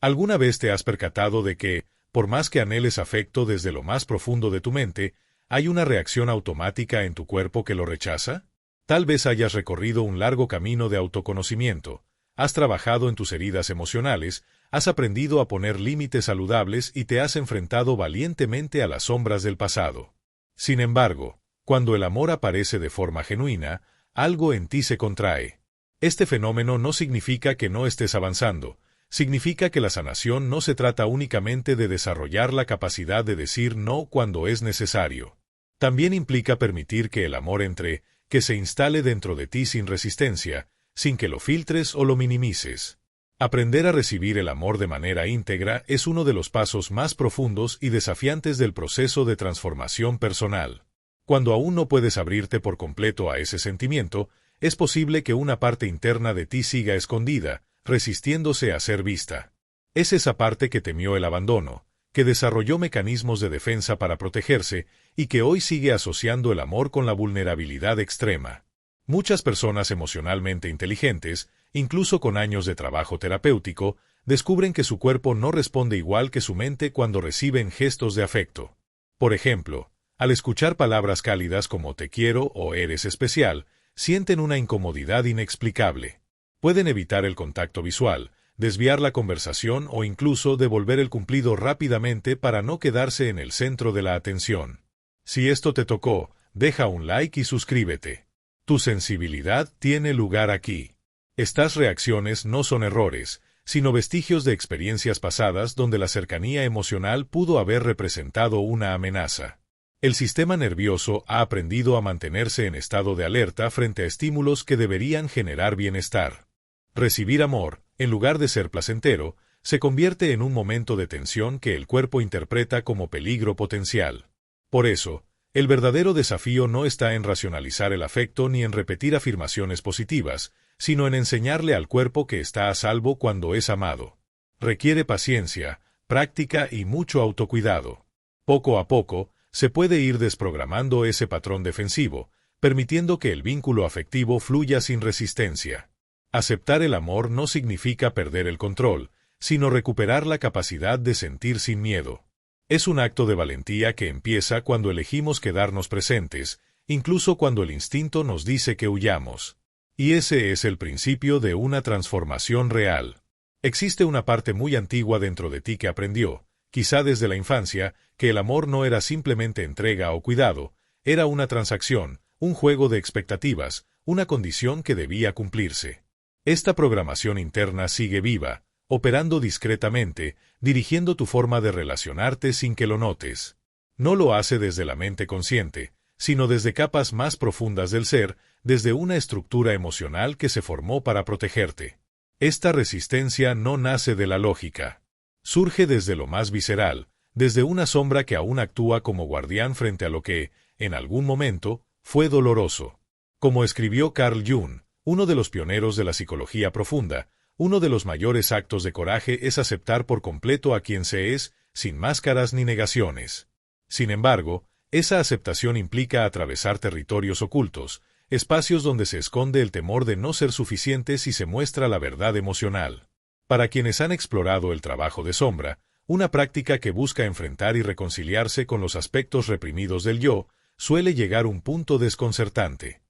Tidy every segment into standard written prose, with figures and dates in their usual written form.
¿Alguna vez te has percatado de que, por más que anheles afecto desde lo más profundo de tu mente, hay una reacción automática en tu cuerpo que lo rechaza? Tal vez hayas recorrido un largo camino de autoconocimiento, has trabajado en tus heridas emocionales, has aprendido a poner límites saludables y te has enfrentado valientemente a las sombras del pasado. Sin embargo, cuando el amor aparece de forma genuina, algo en ti se contrae. Este fenómeno no significa que no estés avanzando, significa que la sanación no se trata únicamente de desarrollar la capacidad de decir no cuando es necesario. También implica permitir que el amor entre, que se instale dentro de ti sin resistencia, sin que lo filtres o lo minimices. Aprender a recibir el amor de manera íntegra es uno de los pasos más profundos y desafiantes del proceso de transformación personal. Cuando aún no puedes abrirte por completo a ese sentimiento, es posible que una parte interna de ti siga escondida, resistiéndose a ser vista. Es esa parte que temió el abandono, que desarrolló mecanismos de defensa para protegerse y que hoy sigue asociando el amor con la vulnerabilidad extrema. Muchas personas emocionalmente inteligentes, incluso con años de trabajo terapéutico, descubren que su cuerpo no responde igual que su mente cuando reciben gestos de afecto. Por ejemplo, al escuchar palabras cálidas como te quiero o eres especial, sienten una incomodidad inexplicable. Pueden evitar el contacto visual, desviar la conversación o incluso devolver el cumplido rápidamente para no quedarse en el centro de la atención. Si esto te tocó, deja un like y suscríbete. Tu sensibilidad tiene lugar aquí. Estas reacciones no son errores, sino vestigios de experiencias pasadas donde la cercanía emocional pudo haber representado una amenaza. El sistema nervioso ha aprendido a mantenerse en estado de alerta frente a estímulos que deberían generar bienestar. Recibir amor, en lugar de ser placentero, se convierte en un momento de tensión que el cuerpo interpreta como peligro potencial. Por eso, el verdadero desafío no está en racionalizar el afecto ni en repetir afirmaciones positivas, sino en enseñarle al cuerpo que está a salvo cuando es amado. Requiere paciencia, práctica y mucho autocuidado. Poco a poco, se puede ir desprogramando ese patrón defensivo, permitiendo que el vínculo afectivo fluya sin resistencia. Aceptar el amor no significa perder el control, sino recuperar la capacidad de sentir sin miedo. Es un acto de valentía que empieza cuando elegimos quedarnos presentes, incluso cuando el instinto nos dice que huyamos. Y ese es el principio de una transformación real. Existe una parte muy antigua dentro de ti que aprendió, quizá desde la infancia, que el amor no era simplemente entrega o cuidado, era una transacción, un juego de expectativas, una condición que debía cumplirse. Esta programación interna sigue viva, operando discretamente, dirigiendo tu forma de relacionarte sin que lo notes. No lo hace desde la mente consciente, sino desde capas más profundas del ser, desde una estructura emocional que se formó para protegerte. Esta resistencia no nace de la lógica. Surge desde lo más visceral, desde una sombra que aún actúa como guardián frente a lo que, en algún momento, fue doloroso. Como escribió Carl Jung, uno de los pioneros de la psicología profunda, uno de los mayores actos de coraje es aceptar por completo a quien se es, sin máscaras ni negaciones. Sin embargo, esa aceptación implica atravesar territorios ocultos, espacios donde se esconde el temor de no ser suficiente si se muestra la verdad emocional. Para quienes han explorado el trabajo de sombra, una práctica que busca enfrentar y reconciliarse con los aspectos reprimidos del yo, suele llegar a un punto desconcertante.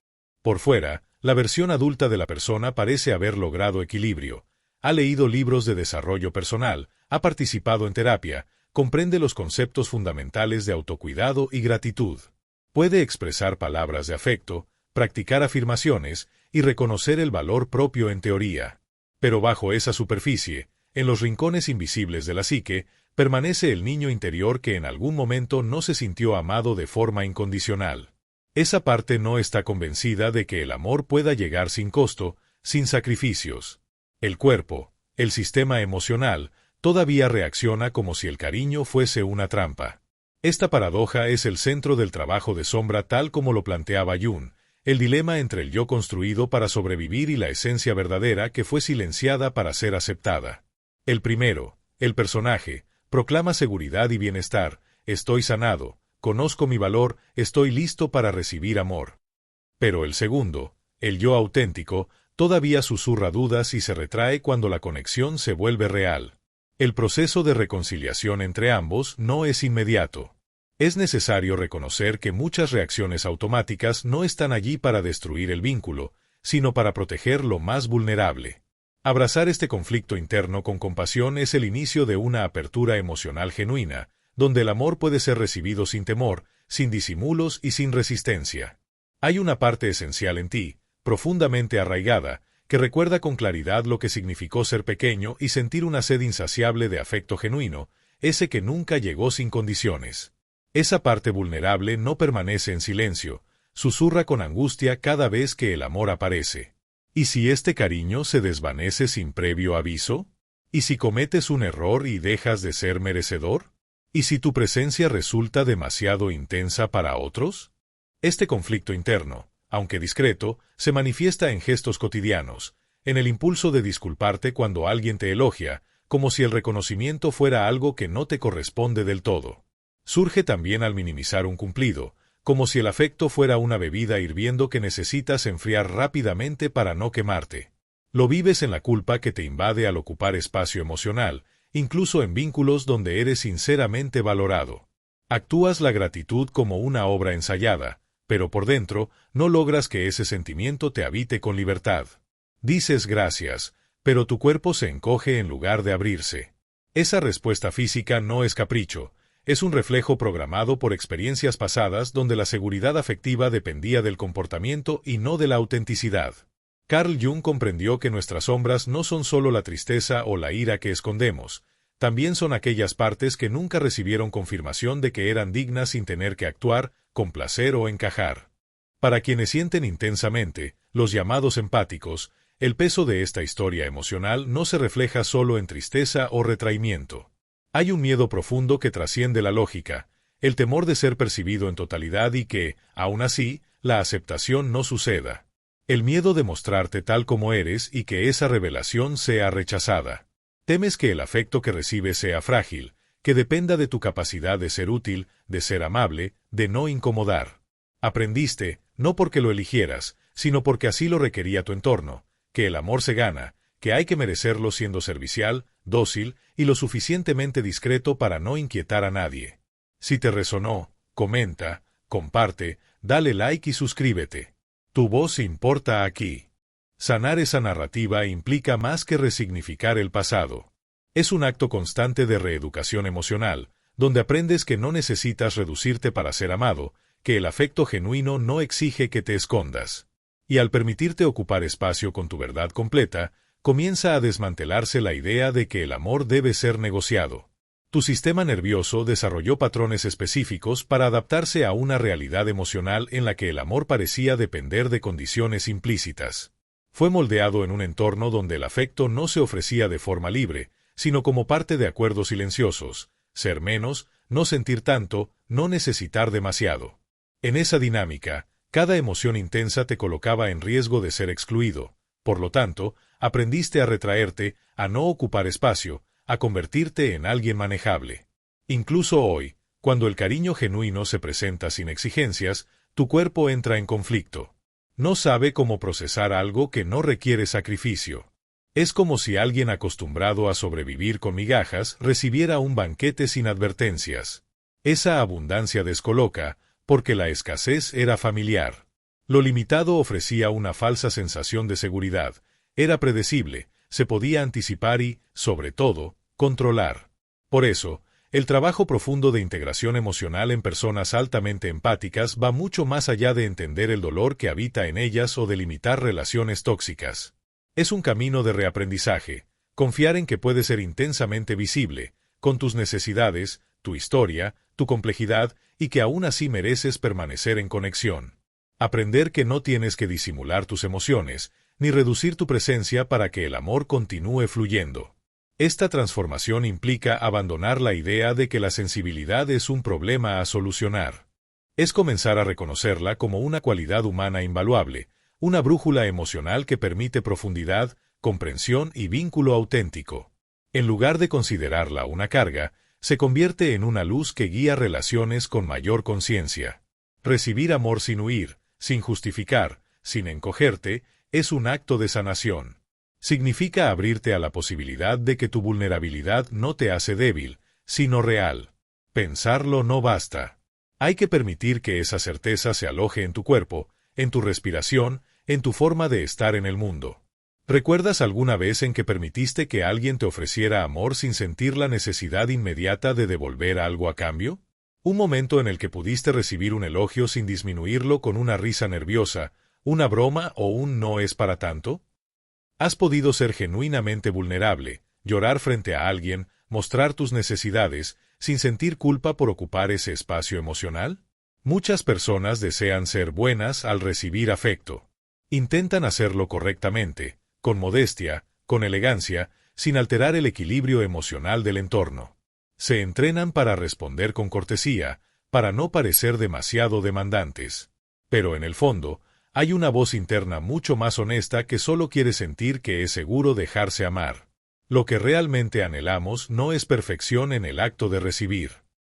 Por fuera, la versión adulta de la persona parece haber logrado equilibrio, ha leído libros de desarrollo personal, ha participado en terapia, comprende los conceptos fundamentales de autocuidado y gratitud. Puede expresar palabras de afecto, practicar afirmaciones y reconocer el valor propio en teoría. Pero bajo esa superficie, en los rincones invisibles de la psique, permanece el niño interior que en algún momento no se sintió amado de forma incondicional. Esa parte no está convencida de que el amor pueda llegar sin costo, sin sacrificios. El cuerpo, el sistema emocional, todavía reacciona como si el cariño fuese una trampa. Esta paradoja es el centro del trabajo de sombra tal como lo planteaba Jung, el dilema entre el yo construido para sobrevivir y la esencia verdadera que fue silenciada para ser aceptada. El primero, el personaje, proclama seguridad y bienestar, estoy sanado, conozco mi valor, estoy listo para recibir amor. Pero el segundo, el yo auténtico, todavía susurra dudas y se retrae cuando la conexión se vuelve real. El proceso de reconciliación entre ambos no es inmediato. Es necesario reconocer que muchas reacciones automáticas no están allí para destruir el vínculo, sino para proteger lo más vulnerable. Abrazar este conflicto interno con compasión es el inicio de una apertura emocional genuina, donde el amor puede ser recibido sin temor, sin disimulos y sin resistencia. Hay una parte esencial en ti, profundamente arraigada, que recuerda con claridad lo que significó ser pequeño y sentir una sed insaciable de afecto genuino, ese que nunca llegó sin condiciones. Esa parte vulnerable no permanece en silencio, susurra con angustia cada vez que el amor aparece. ¿Y si este cariño se desvanece sin previo aviso? ¿Y si cometes un error y dejas de ser merecedor? ¿Y si tu presencia resulta demasiado intensa para otros? Este conflicto interno, aunque discreto, se manifiesta en gestos cotidianos, en el impulso de disculparte cuando alguien te elogia, como si el reconocimiento fuera algo que no te corresponde del todo. Surge también al minimizar un cumplido, como si el afecto fuera una bebida hirviendo que necesitas enfriar rápidamente para no quemarte. Lo vives en la culpa que te invade al ocupar espacio emocional, incluso en vínculos donde eres sinceramente valorado. Actúas la gratitud como una obra ensayada, pero por dentro no logras que ese sentimiento te habite con libertad. Dices gracias, pero tu cuerpo se encoge en lugar de abrirse. Esa respuesta física no es capricho, es un reflejo programado por experiencias pasadas donde la seguridad afectiva dependía del comportamiento y no de la autenticidad. Carl Jung comprendió que nuestras sombras no son solo la tristeza o la ira que escondemos, también son aquellas partes que nunca recibieron confirmación de que eran dignas sin tener que actuar, complacer o encajar. Para quienes sienten intensamente, los llamados empáticos, el peso de esta historia emocional no se refleja solo en tristeza o retraimiento. Hay un miedo profundo que trasciende la lógica, el temor de ser percibido en totalidad y que, aún así, la aceptación no suceda. El miedo de mostrarte tal como eres y que esa revelación sea rechazada. Temes que el afecto que recibes sea frágil, que dependa de tu capacidad de ser útil, de ser amable, de no incomodar. Aprendiste, no porque lo eligieras, sino porque así lo requería tu entorno, que el amor se gana, que hay que merecerlo siendo servicial, dócil y lo suficientemente discreto para no inquietar a nadie. Si te resonó, comenta, comparte, dale like y suscríbete. Tu voz importa aquí. Sanar esa narrativa implica más que resignificar el pasado. Es un acto constante de reeducación emocional, donde aprendes que no necesitas reducirte para ser amado, que el afecto genuino no exige que te escondas. Y al permitirte ocupar espacio con tu verdad completa, comienza a desmantelarse la idea de que el amor debe ser negociado. Tu sistema nervioso desarrolló patrones específicos para adaptarse a una realidad emocional en la que el amor parecía depender de condiciones implícitas. Fue moldeado en un entorno donde el afecto no se ofrecía de forma libre, sino como parte de acuerdos silenciosos, ser menos, no sentir tanto, no necesitar demasiado. En esa dinámica, cada emoción intensa te colocaba en riesgo de ser excluido. Por lo tanto, aprendiste a retraerte, a no ocupar espacio, a convertirte en alguien manejable. Incluso hoy, cuando el cariño genuino se presenta sin exigencias, tu cuerpo entra en conflicto. No sabe cómo procesar algo que no requiere sacrificio. Es como si alguien acostumbrado a sobrevivir con migajas recibiera un banquete sin advertencias. Esa abundancia descoloca, porque la escasez era familiar. Lo limitado ofrecía una falsa sensación de seguridad, era predecible, se podía anticipar y, sobre todo, controlar. Por eso, el trabajo profundo de integración emocional en personas altamente empáticas va mucho más allá de entender el dolor que habita en ellas o de limitar relaciones tóxicas. Es un camino de reaprendizaje, confiar en que puedes ser intensamente visible, con tus necesidades, tu historia, tu complejidad, y que aún así mereces permanecer en conexión. Aprender que no tienes que disimular tus emociones, ni reducir tu presencia para que el amor continúe fluyendo. Esta transformación implica abandonar la idea de que la sensibilidad es un problema a solucionar. Es comenzar a reconocerla como una cualidad humana invaluable, una brújula emocional que permite profundidad, comprensión y vínculo auténtico. En lugar de considerarla una carga, se convierte en una luz que guía relaciones con mayor conciencia. Recibir amor sin huir, sin justificar, sin encogerte, es un acto de sanación. Significa abrirte a la posibilidad de que tu vulnerabilidad no te hace débil, sino real. Pensarlo no basta. Hay que permitir que esa certeza se aloje en tu cuerpo, en tu respiración, en tu forma de estar en el mundo. ¿Recuerdas alguna vez en que permitiste que alguien te ofreciera amor sin sentir la necesidad inmediata de devolver algo a cambio? Un momento en el que pudiste recibir un elogio sin disminuirlo con una risa nerviosa, una broma o un no es para tanto. ¿Has podido ser genuinamente vulnerable, llorar frente a alguien, mostrar tus necesidades, sin sentir culpa por ocupar ese espacio emocional? Muchas personas desean ser buenas al recibir afecto. Intentan hacerlo correctamente, con modestia, con elegancia, sin alterar el equilibrio emocional del entorno. Se entrenan para responder con cortesía, para no parecer demasiado demandantes. Pero en el fondo, hay una voz interna mucho más honesta que solo quiere sentir que es seguro dejarse amar. Lo que realmente anhelamos no es perfección en el acto de recibir.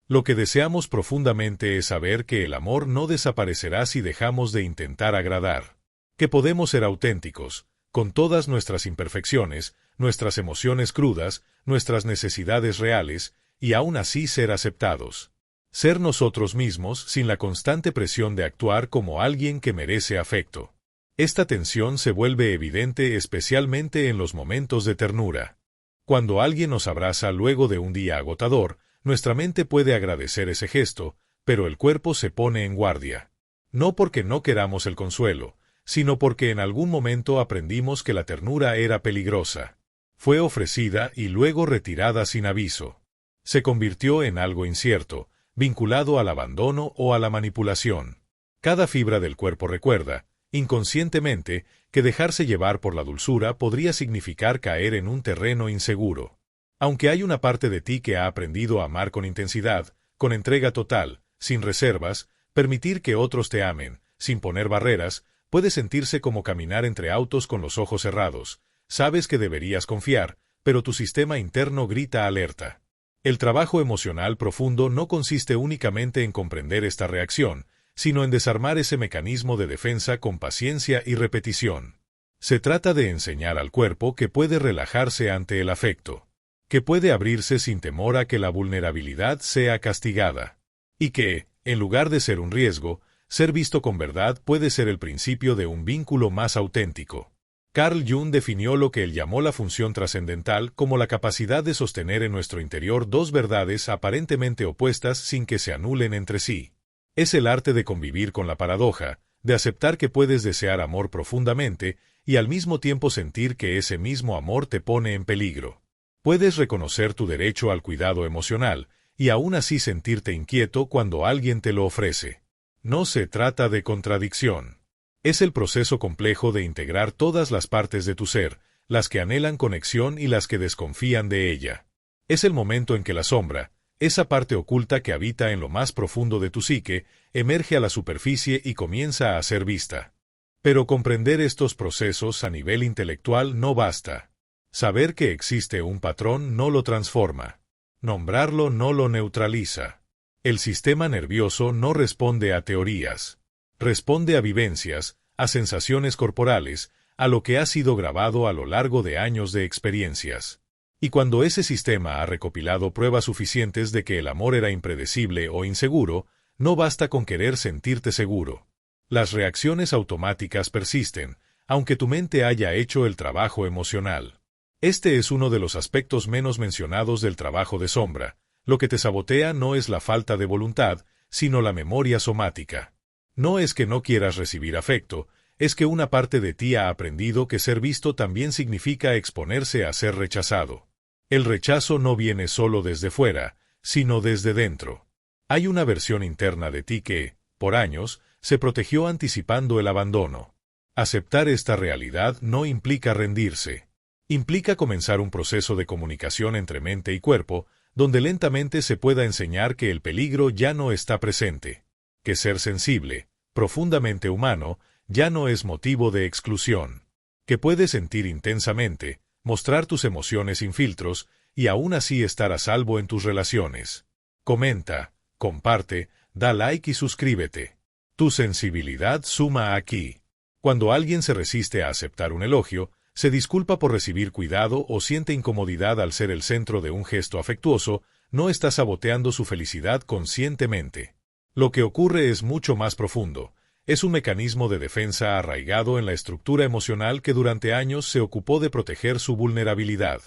Lo que deseamos profundamente es saber que el amor no desaparecerá si dejamos de intentar agradar. Que podemos ser auténticos, con todas nuestras imperfecciones, nuestras emociones crudas, nuestras necesidades reales, y aún así ser aceptados. Ser nosotros mismos sin la constante presión de actuar como alguien que merece afecto. Esta tensión se vuelve evidente especialmente en los momentos de ternura. Cuando alguien nos abraza luego de un día agotador, nuestra mente puede agradecer ese gesto, pero el cuerpo se pone en guardia. No porque no queramos el consuelo, sino porque en algún momento aprendimos que la ternura era peligrosa. Fue ofrecida y luego retirada sin aviso. Se convirtió en algo incierto, vinculado al abandono o a la manipulación. Cada fibra del cuerpo recuerda, inconscientemente, que dejarse llevar por la dulzura podría significar caer en un terreno inseguro. Aunque hay una parte de ti que ha aprendido a amar con intensidad, con entrega total, sin reservas, permitir que otros te amen, sin poner barreras, puede sentirse como caminar entre autos con los ojos cerrados. Sabes que deberías confiar, pero tu sistema interno grita alerta. El trabajo emocional profundo no consiste únicamente en comprender esta reacción, sino en desarmar ese mecanismo de defensa con paciencia y repetición. Se trata de enseñar al cuerpo que puede relajarse ante el afecto, que puede abrirse sin temor a que la vulnerabilidad sea castigada, y que, en lugar de ser un riesgo, ser visto con verdad puede ser el principio de un vínculo más auténtico. Carl Jung definió lo que él llamó la función trascendental como la capacidad de sostener en nuestro interior dos verdades aparentemente opuestas sin que se anulen entre sí. Es el arte de convivir con la paradoja, de aceptar que puedes desear amor profundamente y al mismo tiempo sentir que ese mismo amor te pone en peligro. Puedes reconocer tu derecho al cuidado emocional y aún así sentirte inquieto cuando alguien te lo ofrece. No se trata de contradicción. Es el proceso complejo de integrar todas las partes de tu ser, las que anhelan conexión y las que desconfían de ella. Es el momento en que la sombra, esa parte oculta que habita en lo más profundo de tu psique, emerge a la superficie y comienza a ser vista. Pero comprender estos procesos a nivel intelectual no basta. Saber que existe un patrón no lo transforma. Nombrarlo no lo neutraliza. El sistema nervioso no responde a teorías. Responde a vivencias, a sensaciones corporales, a lo que ha sido grabado a lo largo de años de experiencias. Y cuando ese sistema ha recopilado pruebas suficientes de que el amor era impredecible o inseguro, no basta con querer sentirte seguro. Las reacciones automáticas persisten, aunque tu mente haya hecho el trabajo emocional. Este es uno de los aspectos menos mencionados del trabajo de sombra. Lo que te sabotea no es la falta de voluntad, sino la memoria somática. No es que no quieras recibir afecto, es que una parte de ti ha aprendido que ser visto también significa exponerse a ser rechazado. El rechazo no viene solo desde fuera, sino desde dentro. Hay una versión interna de ti que, por años, se protegió anticipando el abandono. Aceptar esta realidad no implica rendirse. Implica comenzar un proceso de comunicación entre mente y cuerpo, donde lentamente se pueda enseñar que el peligro ya no está presente. Que ser sensible, profundamente humano, ya no es motivo de exclusión. Que puedes sentir intensamente, mostrar tus emociones sin filtros, y aún así estar a salvo en tus relaciones. Comenta, comparte, da like y suscríbete. Tu sensibilidad suma aquí. Cuando alguien se resiste a aceptar un elogio, se disculpa por recibir cuidado o siente incomodidad al ser el centro de un gesto afectuoso, no está saboteando su felicidad conscientemente. Lo que ocurre es mucho más profundo. Es un mecanismo de defensa arraigado en la estructura emocional que durante años se ocupó de proteger su vulnerabilidad.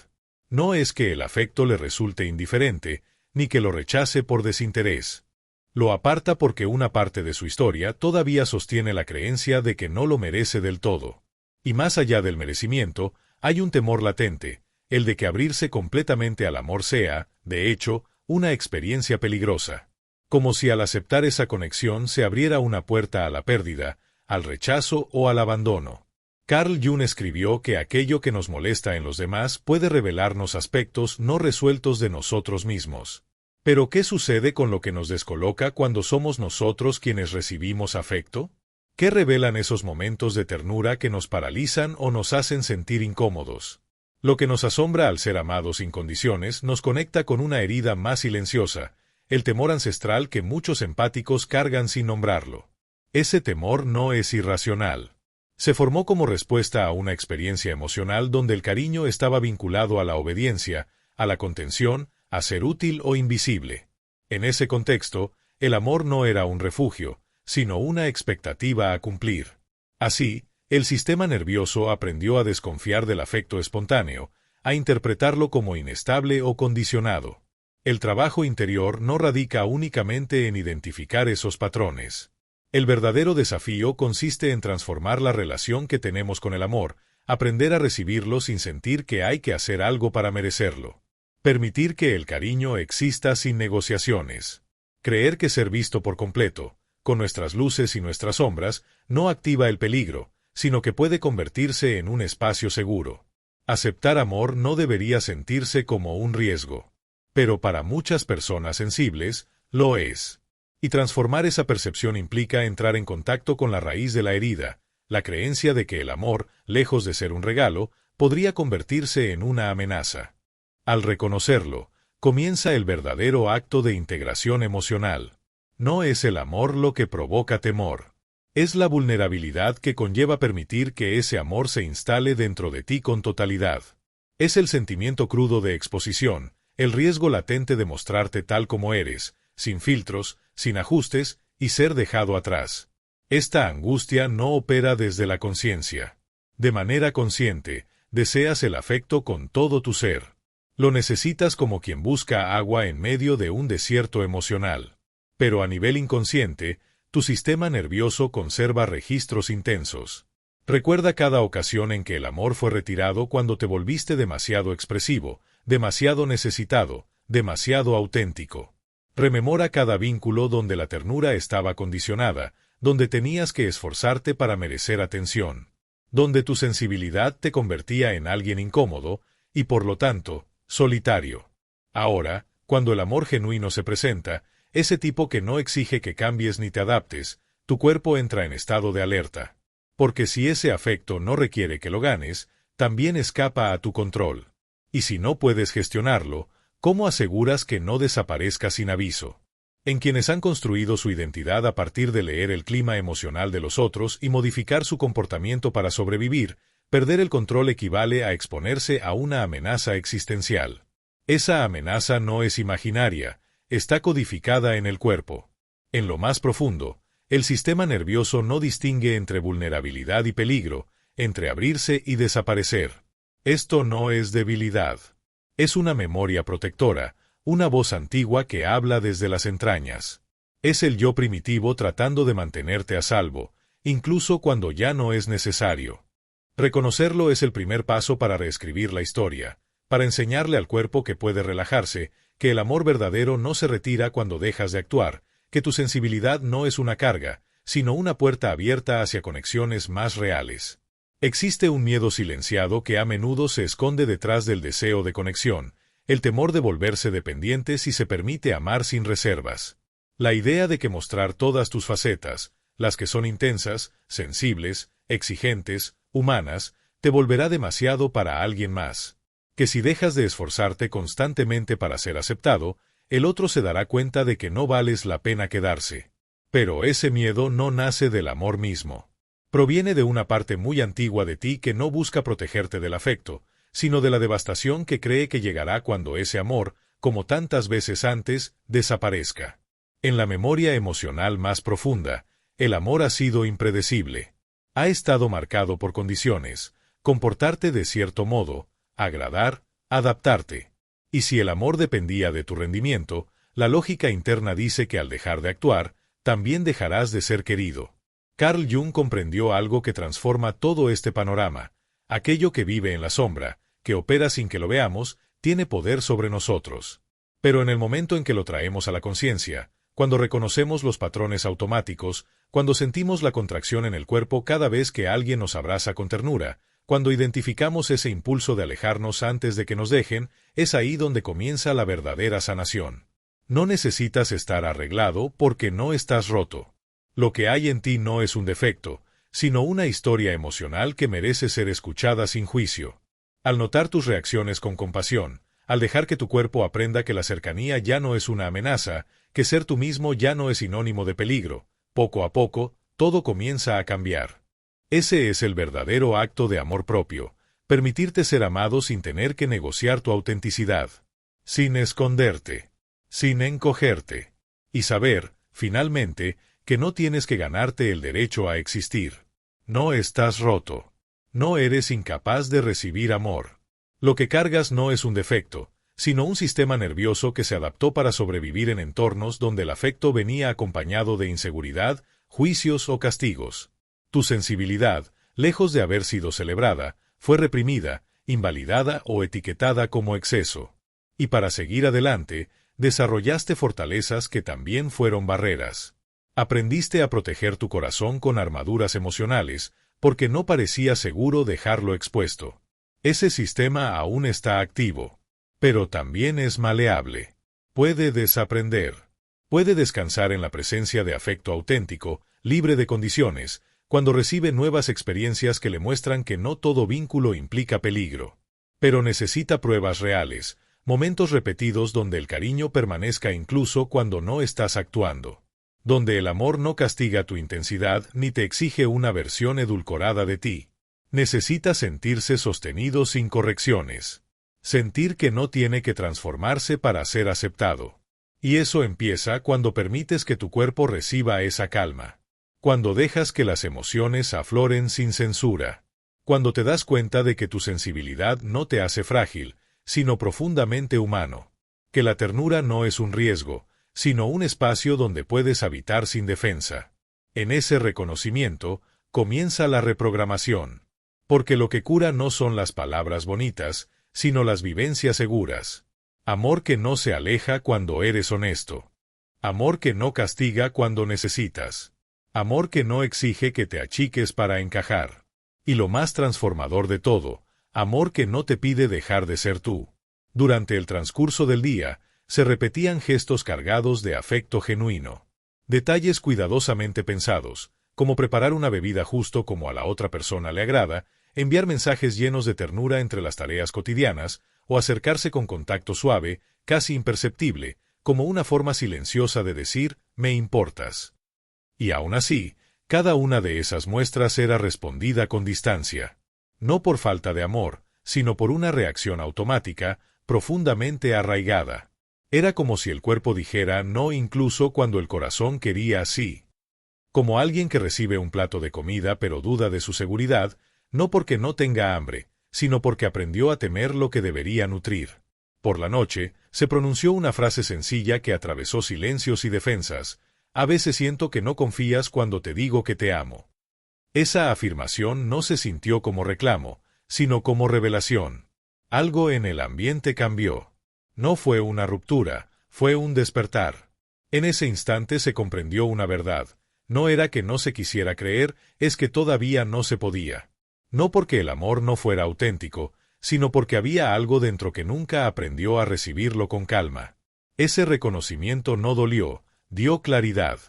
No es que el afecto le resulte indiferente, ni que lo rechace por desinterés. Lo aparta porque una parte de su historia todavía sostiene la creencia de que no lo merece del todo. Y más allá del merecimiento, hay un temor latente, el de que abrirse completamente al amor sea, de hecho, una experiencia peligrosa. Como si al aceptar esa conexión se abriera una puerta a la pérdida, al rechazo o al abandono. Carl Jung escribió que aquello que nos molesta en los demás puede revelarnos aspectos no resueltos de nosotros mismos. Pero ¿qué sucede con lo que nos descoloca cuando somos nosotros quienes recibimos afecto? ¿Qué revelan esos momentos de ternura que nos paralizan o nos hacen sentir incómodos? Lo que nos asombra al ser amados sin condiciones nos conecta con una herida más silenciosa, el temor ancestral que muchos empáticos cargan sin nombrarlo. Ese temor no es irracional. Se formó como respuesta a una experiencia emocional donde el cariño estaba vinculado a la obediencia, a la contención, a ser útil o invisible. En ese contexto, el amor no era un refugio, sino una expectativa a cumplir. Así, el sistema nervioso aprendió a desconfiar del afecto espontáneo, a interpretarlo como inestable o condicionado. El trabajo interior no radica únicamente en identificar esos patrones. El verdadero desafío consiste en transformar la relación que tenemos con el amor, aprender a recibirlo sin sentir que hay que hacer algo para merecerlo. Permitir que el cariño exista sin negociaciones. Creer que ser visto por completo, con nuestras luces y nuestras sombras, no activa el peligro, sino que puede convertirse en un espacio seguro. Aceptar amor no debería sentirse como un riesgo. Pero para muchas personas sensibles, lo es. Y transformar esa percepción implica entrar en contacto con la raíz de la herida, la creencia de que el amor, lejos de ser un regalo, podría convertirse en una amenaza. Al reconocerlo, comienza el verdadero acto de integración emocional. No es el amor lo que provoca temor. Es la vulnerabilidad que conlleva permitir que ese amor se instale dentro de ti con totalidad. Es el sentimiento crudo de exposición, el riesgo latente de mostrarte tal como eres, sin filtros, sin ajustes, y ser dejado atrás. Esta angustia no opera desde la conciencia. De manera consciente, deseas el afecto con todo tu ser. Lo necesitas como quien busca agua en medio de un desierto emocional. Pero a nivel inconsciente, tu sistema nervioso conserva registros intensos. Recuerda cada ocasión en que el amor fue retirado cuando te volviste demasiado expresivo, demasiado necesitado, demasiado auténtico. Rememora cada vínculo donde la ternura estaba condicionada, donde tenías que esforzarte para merecer atención, donde tu sensibilidad te convertía en alguien incómodo y, por lo tanto, solitario. Ahora, cuando el amor genuino se presenta, ese tipo que no exige que cambies ni te adaptes, tu cuerpo entra en estado de alerta. Porque si ese afecto no requiere que lo ganes, también escapa a tu control. Y si no puedes gestionarlo, ¿cómo aseguras que no desaparezca sin aviso? En quienes han construido su identidad a partir de leer el clima emocional de los otros y modificar su comportamiento para sobrevivir, perder el control equivale a exponerse a una amenaza existencial. Esa amenaza no es imaginaria, está codificada en el cuerpo. En lo más profundo, el sistema nervioso no distingue entre vulnerabilidad y peligro, entre abrirse y desaparecer. Esto no es debilidad. Es una memoria protectora, una voz antigua que habla desde las entrañas. Es el yo primitivo tratando de mantenerte a salvo, incluso cuando ya no es necesario. Reconocerlo es el primer paso para reescribir la historia, para enseñarle al cuerpo que puede relajarse, que el amor verdadero no se retira cuando dejas de actuar, que tu sensibilidad no es una carga, sino una puerta abierta hacia conexiones más reales. Existe un miedo silenciado que a menudo se esconde detrás del deseo de conexión, el temor de volverse dependiente si se permite amar sin reservas. La idea de que mostrar todas tus facetas, las que son intensas, sensibles, exigentes, humanas, te volverá demasiado para alguien más. Que si dejas de esforzarte constantemente para ser aceptado, el otro se dará cuenta de que no vales la pena quedarse. Pero ese miedo no nace del amor mismo. Proviene de una parte muy antigua de ti que no busca protegerte del afecto, sino de la devastación que cree que llegará cuando ese amor, como tantas veces antes, desaparezca. En la memoria emocional más profunda, el amor ha sido impredecible. Ha estado marcado por condiciones, comportarte de cierto modo, agradar, adaptarte. Y si el amor dependía de tu rendimiento, la lógica interna dice que al dejar de actuar, también dejarás de ser querido. Carl Jung comprendió algo que transforma todo este panorama. Aquello que vive en la sombra, que opera sin que lo veamos, tiene poder sobre nosotros. Pero en el momento en que lo traemos a la conciencia, cuando reconocemos los patrones automáticos, cuando sentimos la contracción en el cuerpo cada vez que alguien nos abraza con ternura, cuando identificamos ese impulso de alejarnos antes de que nos dejen, es ahí donde comienza la verdadera sanación. No necesitas estar arreglado porque no estás roto. Lo que hay en ti no es un defecto, sino una historia emocional que merece ser escuchada sin juicio. Al notar tus reacciones con compasión, al dejar que tu cuerpo aprenda que la cercanía ya no es una amenaza, que ser tú mismo ya no es sinónimo de peligro, poco a poco, todo comienza a cambiar. Ese es el verdadero acto de amor propio, permitirte ser amado sin tener que negociar tu autenticidad, sin esconderte, sin encogerte, y saber, finalmente, que no tienes que ganarte el derecho a existir. No estás roto. No eres incapaz de recibir amor. Lo que cargas no es un defecto, sino un sistema nervioso que se adaptó para sobrevivir en entornos donde el afecto venía acompañado de inseguridad, juicios o castigos. Tu sensibilidad, lejos de haber sido celebrada, fue reprimida, invalidada o etiquetada como exceso. Y para seguir adelante, desarrollaste fortalezas que también fueron barreras. Aprendiste a proteger tu corazón con armaduras emocionales, porque no parecía seguro dejarlo expuesto. Ese sistema aún está activo, pero también es maleable. Puede desaprender. Puede descansar en la presencia de afecto auténtico, libre de condiciones, cuando recibe nuevas experiencias que le muestran que no todo vínculo implica peligro. Pero necesita pruebas reales, momentos repetidos donde el cariño permanezca incluso cuando no estás actuando. Donde el amor no castiga tu intensidad ni te exige una versión edulcorada de ti. Necesita sentirse sostenido sin correcciones. Sentir que no tiene que transformarse para ser aceptado. Y eso empieza cuando permites que tu cuerpo reciba esa calma. Cuando dejas que las emociones afloren sin censura. Cuando te das cuenta de que tu sensibilidad no te hace frágil, sino profundamente humano. Que la ternura no es un riesgo, sino un espacio donde puedes habitar sin defensa. En ese reconocimiento, comienza la reprogramación. Porque lo que cura no son las palabras bonitas, sino las vivencias seguras. Amor que no se aleja cuando eres honesto. Amor que no castiga cuando necesitas. Amor que no exige que te achiques para encajar. Y lo más transformador de todo, amor que no te pide dejar de ser tú. Durante el transcurso del día, se repetían gestos cargados de afecto genuino. Detalles cuidadosamente pensados, como preparar una bebida justo como a la otra persona le agrada, enviar mensajes llenos de ternura entre las tareas cotidianas, o acercarse con contacto suave, casi imperceptible, como una forma silenciosa de decir, me importas. Y aún así, cada una de esas muestras era respondida con distancia. No por falta de amor, sino por una reacción automática, profundamente arraigada. Era como si el cuerpo dijera no incluso cuando el corazón quería sí. Como alguien que recibe un plato de comida pero duda de su seguridad, no porque no tenga hambre, sino porque aprendió a temer lo que debería nutrir. Por la noche, se pronunció una frase sencilla que atravesó silencios y defensas. A veces siento que no confías cuando te digo que te amo. Esa afirmación no se sintió como reclamo, sino como revelación. Algo en el ambiente cambió. No fue una ruptura, fue un despertar. En ese instante se comprendió una verdad. No era que no se quisiera creer, es que todavía no se podía. No porque el amor no fuera auténtico, sino porque había algo dentro que nunca aprendió a recibirlo con calma. Ese reconocimiento no dolió, dio claridad.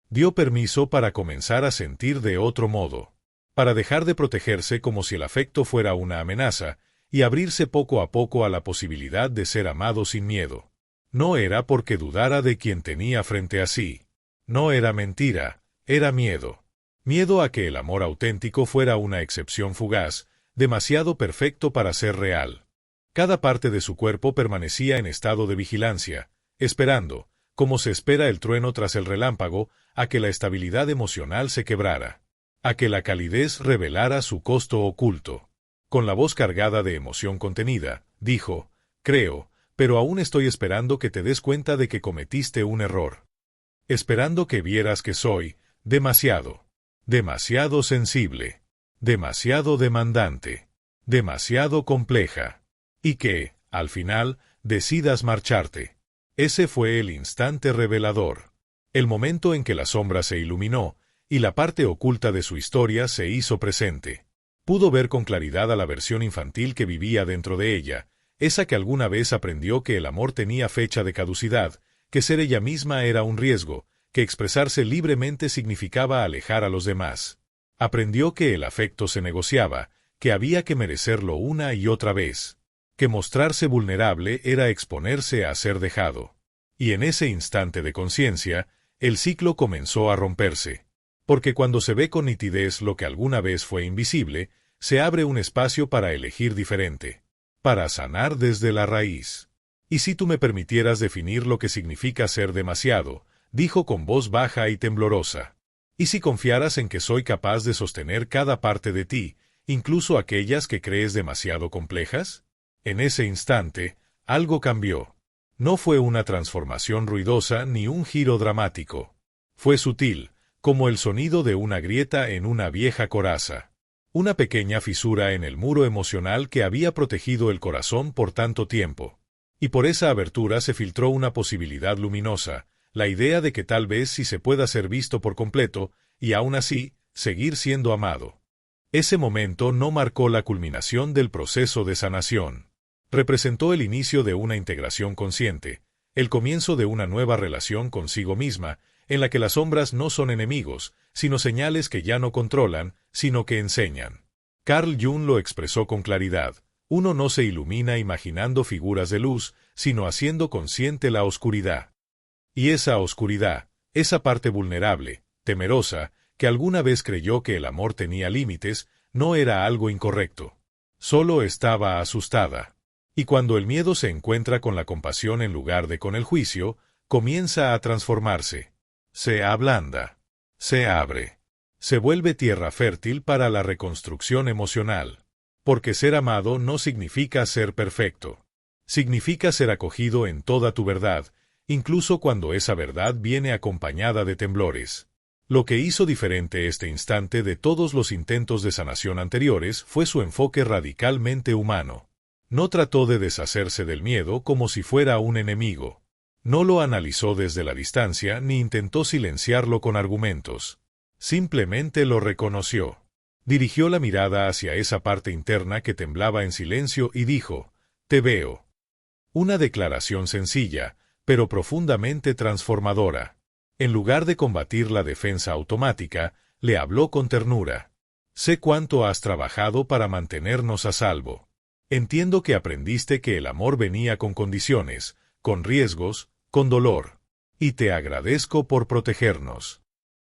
Dio permiso para comenzar a sentir de otro modo. Para dejar de protegerse como si el afecto fuera una amenaza, y abrirse poco a poco a la posibilidad de ser amado sin miedo. No era porque dudara de quien tenía frente a sí. No era mentira, era miedo. Miedo a que el amor auténtico fuera una excepción fugaz, demasiado perfecto para ser real. Cada parte de su cuerpo permanecía en estado de vigilancia, esperando, como se espera el trueno tras el relámpago, a que la estabilidad emocional se quebrara, a que la calidez revelara su costo oculto. Con la voz cargada de emoción contenida, dijo: «Creo, pero aún estoy esperando que te des cuenta de que cometiste un error. Esperando que vieras que soy demasiado sensible, demasiado demandante, demasiado compleja, y que, al final, decidas marcharte». Ese fue el instante revelador, el momento en que la sombra se iluminó y la parte oculta de su historia se hizo presente. Pudo ver con claridad a la versión infantil que vivía dentro de ella, esa que alguna vez aprendió que el amor tenía fecha de caducidad, que ser ella misma era un riesgo, que expresarse libremente significaba alejar a los demás. Aprendió que el afecto se negociaba, que había que merecerlo una y otra vez, que mostrarse vulnerable era exponerse a ser dejado. Y en ese instante de conciencia, el ciclo comenzó a romperse. Porque cuando se ve con nitidez lo que alguna vez fue invisible, se abre un espacio para elegir diferente, para sanar desde la raíz. «Y si tú me permitieras definir lo que significa ser demasiado», dijo con voz baja y temblorosa. «¿Y si confiaras en que soy capaz de sostener cada parte de ti, incluso aquellas que crees demasiado complejas?» En ese instante, algo cambió. No fue una transformación ruidosa ni un giro dramático. Fue sutil, como el sonido de una grieta en una vieja coraza. Una pequeña fisura en el muro emocional que había protegido el corazón por tanto tiempo. Y por esa abertura se filtró una posibilidad luminosa, la idea de que tal vez sí se pueda ser visto por completo, y aún así, seguir siendo amado. Ese momento no marcó la culminación del proceso de sanación. Representó el inicio de una integración consciente, el comienzo de una nueva relación consigo misma, en la que las sombras no son enemigos, sino señales que ya no controlan, sino que enseñan. Carl Jung lo expresó con claridad: uno no se ilumina imaginando figuras de luz, sino haciendo consciente la oscuridad. Y esa oscuridad, esa parte vulnerable, temerosa, que alguna vez creyó que el amor tenía límites, no era algo incorrecto. Solo estaba asustada. Y cuando el miedo se encuentra con la compasión en lugar de con el juicio, comienza a transformarse. Se ablanda. Se abre. Se vuelve tierra fértil para la reconstrucción emocional. Porque ser amado no significa ser perfecto. Significa ser acogido en toda tu verdad, incluso cuando esa verdad viene acompañada de temblores. Lo que hizo diferente este instante de todos los intentos de sanación anteriores fue su enfoque radicalmente humano. No trató de deshacerse del miedo como si fuera un enemigo. No lo analizó desde la distancia ni intentó silenciarlo con argumentos. Simplemente lo reconoció. Dirigió la mirada hacia esa parte interna que temblaba en silencio y dijo: «Te veo». Una declaración sencilla, pero profundamente transformadora. En lugar de combatir la defensa automática, le habló con ternura. «Sé cuánto has trabajado para mantenernos a salvo. Entiendo que aprendiste que el amor venía con condiciones, con riesgos, con dolor. Y te agradezco por protegernos».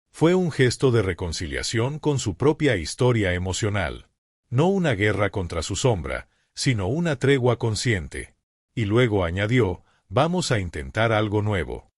Fue un gesto de reconciliación con su propia historia emocional. No una guerra contra su sombra, sino una tregua consciente. Y luego añadió: «Vamos a intentar algo nuevo».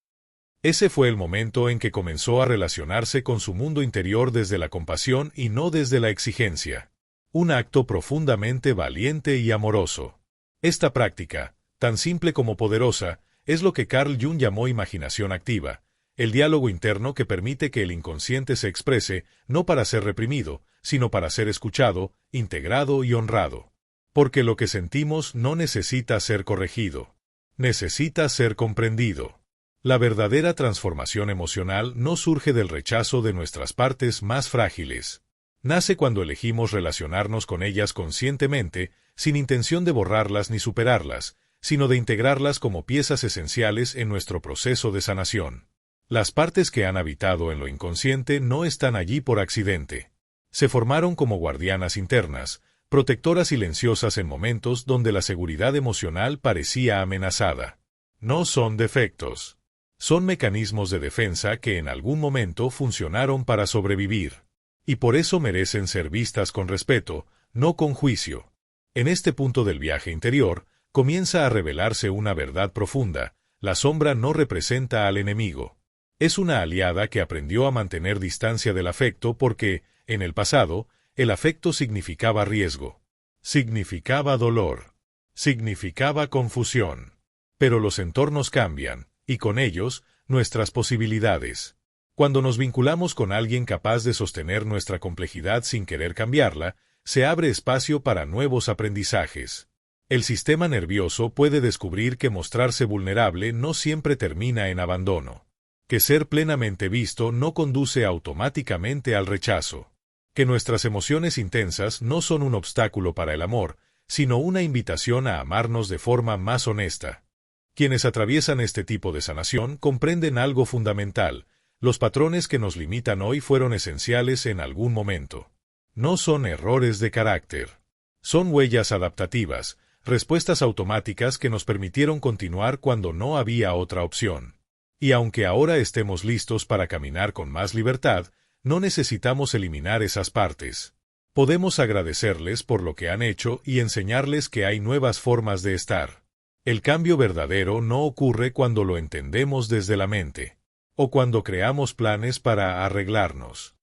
Ese fue el momento en que comenzó a relacionarse con su mundo interior desde la compasión y no desde la exigencia. Un acto profundamente valiente y amoroso. Esta práctica, tan simple como poderosa, es lo que Carl Jung llamó imaginación activa, el diálogo interno que permite que el inconsciente se exprese, no para ser reprimido, sino para ser escuchado, integrado y honrado. Porque lo que sentimos no necesita ser corregido. Necesita ser comprendido. La verdadera transformación emocional no surge del rechazo de nuestras partes más frágiles. Nace cuando elegimos relacionarnos con ellas conscientemente, sin intención de borrarlas ni superarlas, sino de integrarlas como piezas esenciales en nuestro proceso de sanación. Las partes que han habitado en lo inconsciente no están allí por accidente. Se formaron como guardianas internas, protectoras silenciosas en momentos donde la seguridad emocional parecía amenazada. No son defectos. Son mecanismos de defensa que en algún momento funcionaron para sobrevivir. y por eso merecen ser vistas con respeto, no con juicio. En este punto del viaje interior, comienza a revelarse una verdad profunda: la sombra no representa al enemigo. Es una aliada que aprendió a mantener distancia del afecto porque, en el pasado, el afecto significaba riesgo, significaba dolor, significaba confusión. Pero los entornos cambian, y con ellos, nuestras posibilidades. Cuando nos vinculamos con alguien capaz de sostener nuestra complejidad sin querer cambiarla, se abre espacio para nuevos aprendizajes. El sistema nervioso puede descubrir que mostrarse vulnerable no siempre termina en abandono, que ser plenamente visto no conduce automáticamente al rechazo, que nuestras emociones intensas no son un obstáculo para el amor, sino una invitación a amarnos de forma más honesta. Quienes atraviesan este tipo de sanación comprenden algo fundamental: los patrones que nos limitan hoy fueron esenciales en algún momento. No son errores de carácter. Son huellas adaptativas, respuestas automáticas que nos permitieron continuar cuando no había otra opción. Y aunque ahora estemos listos para caminar con más libertad, no necesitamos eliminar esas partes. Podemos agradecerles por lo que han hecho y enseñarles que hay nuevas formas de estar. El cambio verdadero no ocurre cuando lo entendemos desde la mente, o cuando creamos planes para arreglarnos.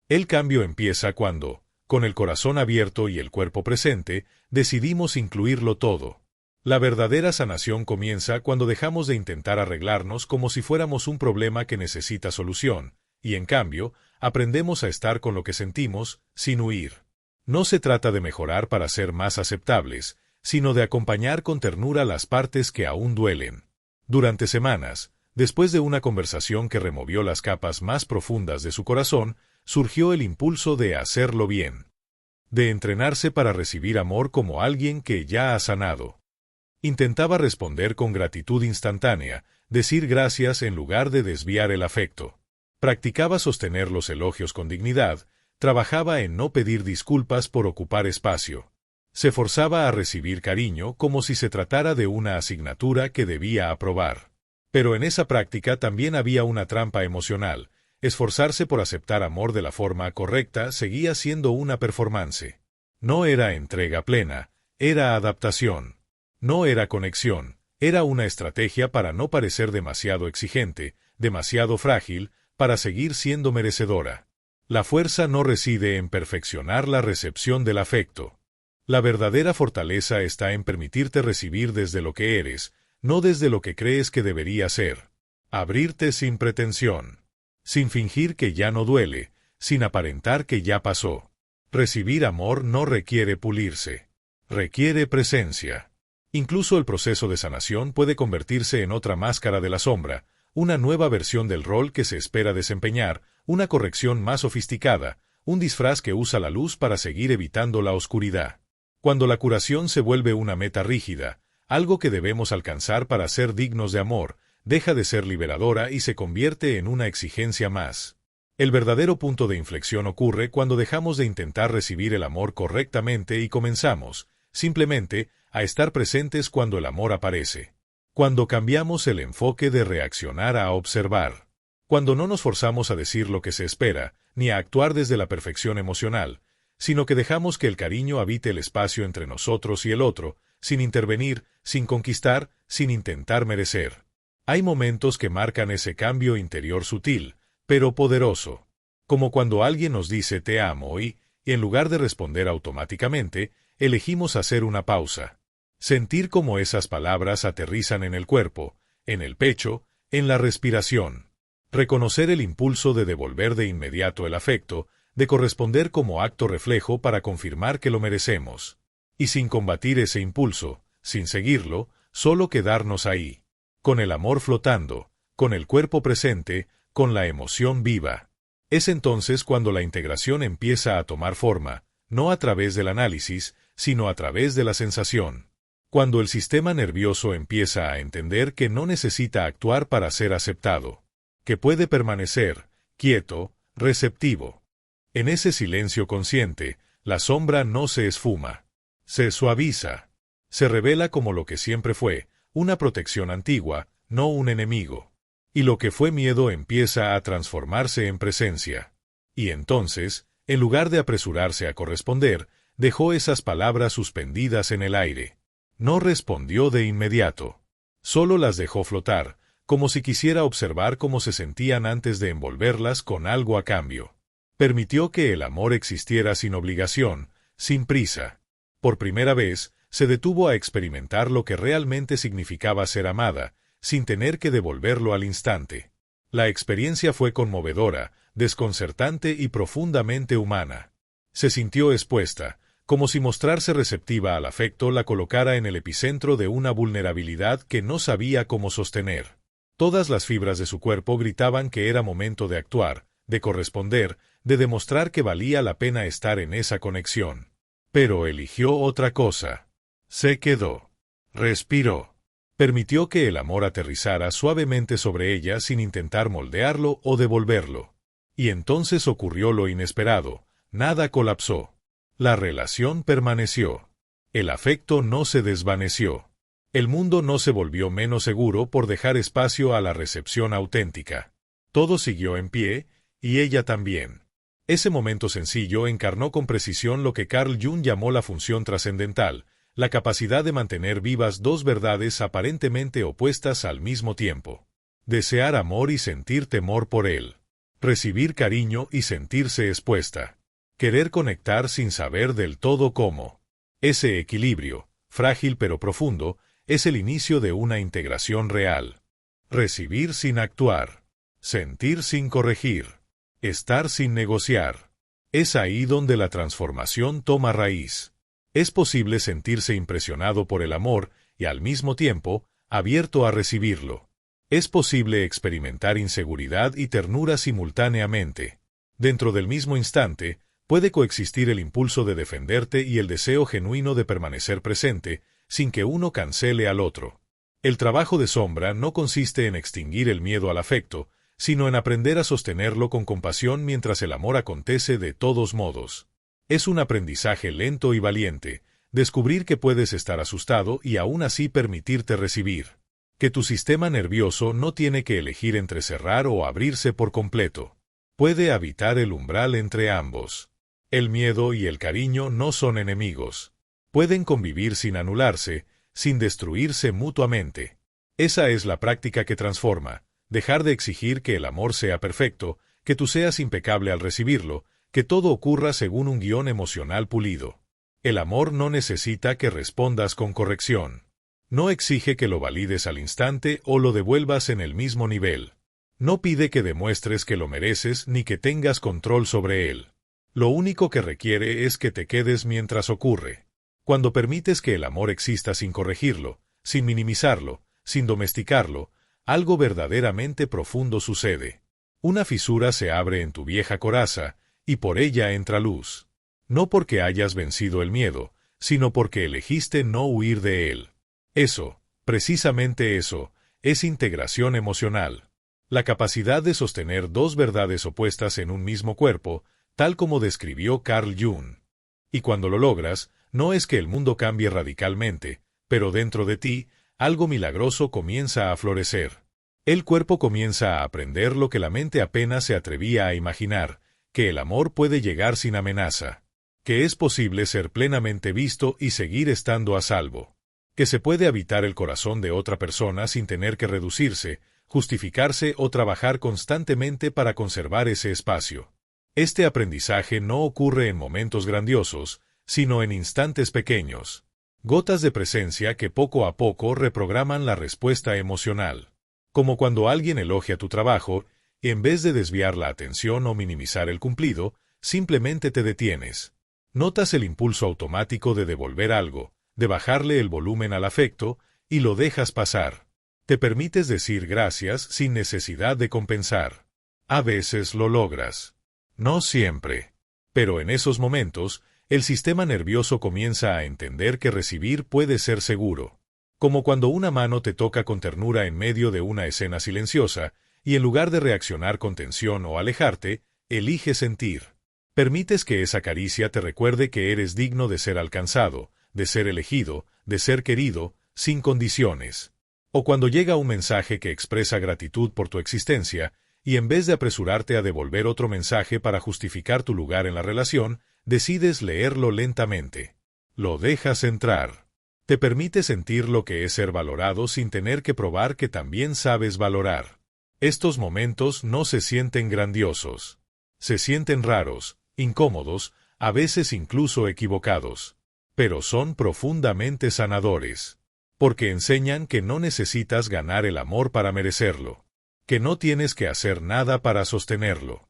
El cambio empieza cuando, con el corazón abierto y el cuerpo presente, decidimos incluirlo todo. La verdadera sanación comienza cuando dejamos de intentar arreglarnos como si fuéramos un problema que necesita solución, y en cambio, aprendemos a estar con lo que sentimos, sin huir. No se trata de mejorar para ser más aceptables, sino de acompañar con ternura las partes que aún duelen. Durante semanas, después de una conversación que removió las capas más profundas de su corazón, surgió el impulso de hacerlo bien, de entrenarse para recibir amor como alguien que ya ha sanado. Intentaba responder con gratitud instantánea, decir gracias en lugar de desviar el afecto. Practicaba sostener los elogios con dignidad, trabajaba en no pedir disculpas por ocupar espacio. Se forzaba a recibir cariño como si se tratara de una asignatura que debía aprobar. Pero en esa práctica también había una trampa emocional. Esforzarse por aceptar amor de la forma correcta seguía siendo una performance. No era entrega plena, era adaptación. No era conexión, era una estrategia para no parecer demasiado exigente, demasiado frágil, para seguir siendo merecedora. La fuerza no reside en perfeccionar la recepción del afecto. La verdadera fortaleza está en permitirte recibir desde lo que eres, no desde lo que crees que debería ser. Abrirte sin pretensión, sin fingir que ya no duele, sin aparentar que ya pasó. Recibir amor no requiere pulirse, requiere presencia. Incluso el proceso de sanación puede convertirse en otra máscara de la sombra, una nueva versión del rol que se espera desempeñar, una corrección más sofisticada, un disfraz que usa la luz para seguir evitando la oscuridad. Cuando la curación se vuelve una meta rígida, algo que debemos alcanzar para ser dignos de amor, deja de ser liberadora y se convierte en una exigencia más. El verdadero punto de inflexión ocurre cuando dejamos de intentar recibir el amor correctamente y comenzamos, simplemente, a estar presentes cuando el amor aparece. Cuando cambiamos el enfoque de reaccionar a observar. Cuando no nos forzamos a decir lo que se espera, ni a actuar desde la perfección emocional, sino que dejamos que el cariño habite el espacio entre nosotros y el otro, sin intervenir, sin conquistar, sin intentar merecer. Hay momentos que marcan ese cambio interior sutil, pero poderoso. Como cuando alguien nos dice te amo y, en lugar de responder automáticamente, elegimos hacer una pausa. Sentir cómo esas palabras aterrizan en el cuerpo, en el pecho, en la respiración. Reconocer el impulso de devolver de inmediato el afecto, de corresponder como acto reflejo para confirmar que lo merecemos. Y sin combatir ese impulso, sin seguirlo, solo quedarnos ahí. Con el amor flotando, con el cuerpo presente, con la emoción viva. Es entonces cuando la integración empieza a tomar forma, no a través del análisis, sino a través de la sensación. Cuando el sistema nervioso empieza a entender que no necesita actuar para ser aceptado, que puede permanecer, quieto, receptivo. En ese silencio consciente, la sombra no se esfuma, se suaviza, se revela como lo que siempre fue, una protección antigua, no un enemigo. Y lo que fue miedo empieza a transformarse en presencia. Y entonces, En lugar de apresurarse a corresponder, dejó esas palabras suspendidas en el aire. No respondió de inmediato. Solo las dejó flotar, como si quisiera observar cómo se sentían antes de envolverlas con algo a cambio. Permitió que el amor existiera sin obligación, sin prisa. Por primera vez, se detuvo a experimentar lo que realmente significaba ser amada, sin tener que devolverlo al instante. La experiencia fue conmovedora, desconcertante y profundamente humana. Se sintió expuesta, como si mostrarse receptiva al afecto la colocara en el epicentro de una vulnerabilidad que no sabía cómo sostener. Todas las fibras de su cuerpo gritaban que era momento de actuar, de corresponder, de demostrar que valía la pena estar en esa conexión. Pero eligió otra cosa. Se quedó. Respiró. Permitió que el amor aterrizara suavemente sobre ella sin intentar moldearlo o devolverlo. Y entonces ocurrió lo inesperado. Nada colapsó. La relación permaneció. El afecto no se desvaneció. El mundo no se volvió menos seguro por dejar espacio a la recepción auténtica. Todo siguió en pie, y ella también. Ese momento sencillo encarnó con precisión lo que Carl Jung llamó la función trascendental, la capacidad de mantener vivas dos verdades aparentemente opuestas al mismo tiempo. Desear amor y sentir temor por él. Recibir cariño y sentirse expuesta. Querer conectar sin saber del todo cómo. Ese equilibrio, frágil pero profundo, es el inicio de una integración real. Recibir sin actuar. Sentir sin corregir. Estar sin negociar. Es ahí donde la transformación toma raíz. Es posible sentirse impresionado por el amor y al mismo tiempo abierto a recibirlo. Es posible experimentar inseguridad y ternura simultáneamente. Dentro del mismo instante, puede coexistir el impulso de defenderte y el deseo genuino de permanecer presente, sin que uno cancele al otro. El trabajo de sombra no consiste en extinguir el miedo al afecto, sino en aprender a sostenerlo con compasión mientras el amor acontece de todos modos. Es un aprendizaje lento y valiente, descubrir que puedes estar asustado y aún así permitirte recibir. Que tu sistema nervioso no tiene que elegir entre cerrar o abrirse por completo. Puede habitar el umbral entre ambos. El miedo y el cariño no son enemigos. Pueden convivir sin anularse, sin destruirse mutuamente. Esa es la práctica que transforma. Dejar de exigir que el amor sea perfecto, que tú seas impecable al recibirlo, que todo ocurra según un guión emocional pulido. El amor no necesita que respondas con corrección. No exige que lo valides al instante o lo devuelvas en el mismo nivel. No pide que demuestres que lo mereces ni que tengas control sobre él. Lo único que requiere es que te quedes mientras ocurre. Cuando permites que el amor exista sin corregirlo, sin minimizarlo, sin domesticarlo, algo verdaderamente profundo sucede. Una fisura se abre en tu vieja coraza, y por ella entra luz. No porque hayas vencido el miedo, sino porque elegiste no huir de él. Eso, precisamente eso, es integración emocional. La capacidad de sostener dos verdades opuestas en un mismo cuerpo, tal como describió Carl Jung. Y cuando lo logras, no es que el mundo cambie radicalmente, pero dentro de ti, algo milagroso comienza a florecer. El cuerpo comienza a aprender lo que la mente apenas se atrevía a imaginar, que el amor puede llegar sin amenaza, que es posible ser plenamente visto y seguir estando a salvo, que se puede habitar el corazón de otra persona sin tener que reducirse, justificarse o trabajar constantemente para conservar ese espacio. Este aprendizaje no ocurre en momentos grandiosos, sino en instantes pequeños, gotas de presencia que poco a poco reprograman la respuesta emocional. Como cuando alguien elogia tu trabajo, en vez de desviar la atención o minimizar el cumplido, simplemente te detienes. Notas el impulso automático de devolver algo, de bajarle el volumen al afecto, y lo dejas pasar. Te permites decir gracias sin necesidad de compensar. A veces lo logras. No siempre. Pero en esos momentos, el sistema nervioso comienza a entender que recibir puede ser seguro. Como cuando una mano te toca con ternura en medio de una escena silenciosa, y en lugar de reaccionar con tensión o alejarte, eliges sentir. Permites que esa caricia te recuerde que eres digno de ser alcanzado, de ser elegido, de ser querido, sin condiciones. O cuando llega un mensaje que expresa gratitud por tu existencia, y en vez de apresurarte a devolver otro mensaje para justificar tu lugar en la relación, decides leerlo lentamente. Lo dejas entrar. Te permite sentir lo que es ser valorado sin tener que probar que también sabes valorar. Estos momentos no se sienten grandiosos. Se sienten raros, incómodos, a veces incluso equivocados. Pero son profundamente sanadores. Porque enseñan que no necesitas ganar el amor para merecerlo. Que no tienes que hacer nada para sostenerlo.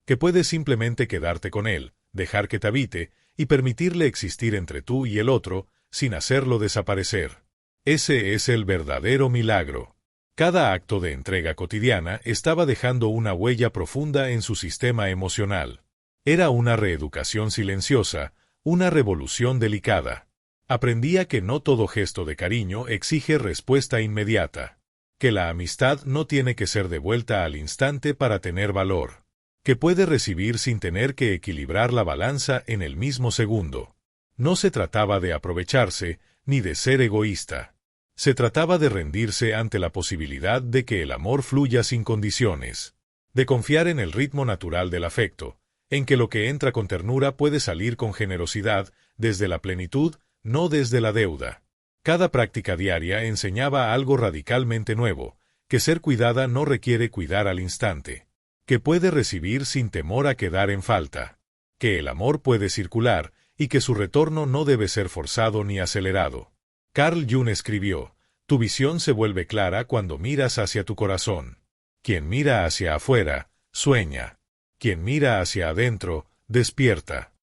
Que puedes simplemente quedarte con él, dejar que te habite, y permitirle existir entre tú y el otro, sin hacerlo desaparecer. Ese es el verdadero milagro. Cada acto de entrega cotidiana estaba dejando una huella profunda en su sistema emocional. Era una reeducación silenciosa, una revolución delicada. Aprendía que no todo gesto de cariño exige respuesta inmediata. Que la amistad no tiene que ser devuelta al instante para tener valor. Que puede recibir sin tener que equilibrar la balanza en el mismo segundo. No se trataba de aprovecharse, ni de ser egoísta. Se trataba de rendirse ante la posibilidad de que el amor fluya sin condiciones. De confiar en el ritmo natural del afecto, en que lo que entra con ternura puede salir con generosidad, desde la plenitud, no desde la deuda. Cada práctica diaria enseñaba algo radicalmente nuevo, que ser cuidada no requiere cuidar al instante. Que puede recibir sin temor a quedar en falta, que el amor puede circular y que su retorno no debe ser forzado ni acelerado. Carl Jung escribió, «Tu visión se vuelve clara cuando miras hacia tu corazón. Quien mira hacia afuera, sueña. Quien mira hacia adentro, despierta».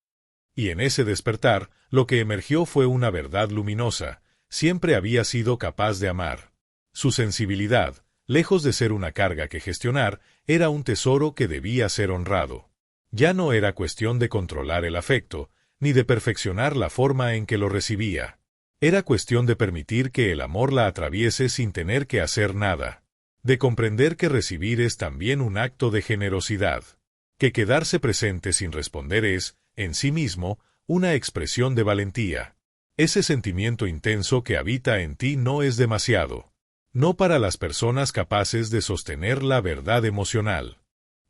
Y en ese despertar, lo que emergió fue una verdad luminosa. Siempre había sido capaz de amar. Su sensibilidad, lejos de ser una carga que gestionar, era un tesoro que debía ser honrado. Ya no era cuestión de controlar el afecto, ni de perfeccionar la forma en que lo recibía. Era cuestión de permitir que el amor la atraviese sin tener que hacer nada. De comprender que recibir es también un acto de generosidad. Que quedarse presente sin responder es, en sí mismo, una expresión de valentía. Ese sentimiento intenso que habita en ti no es demasiado. No para las personas capaces de sostener la verdad emocional.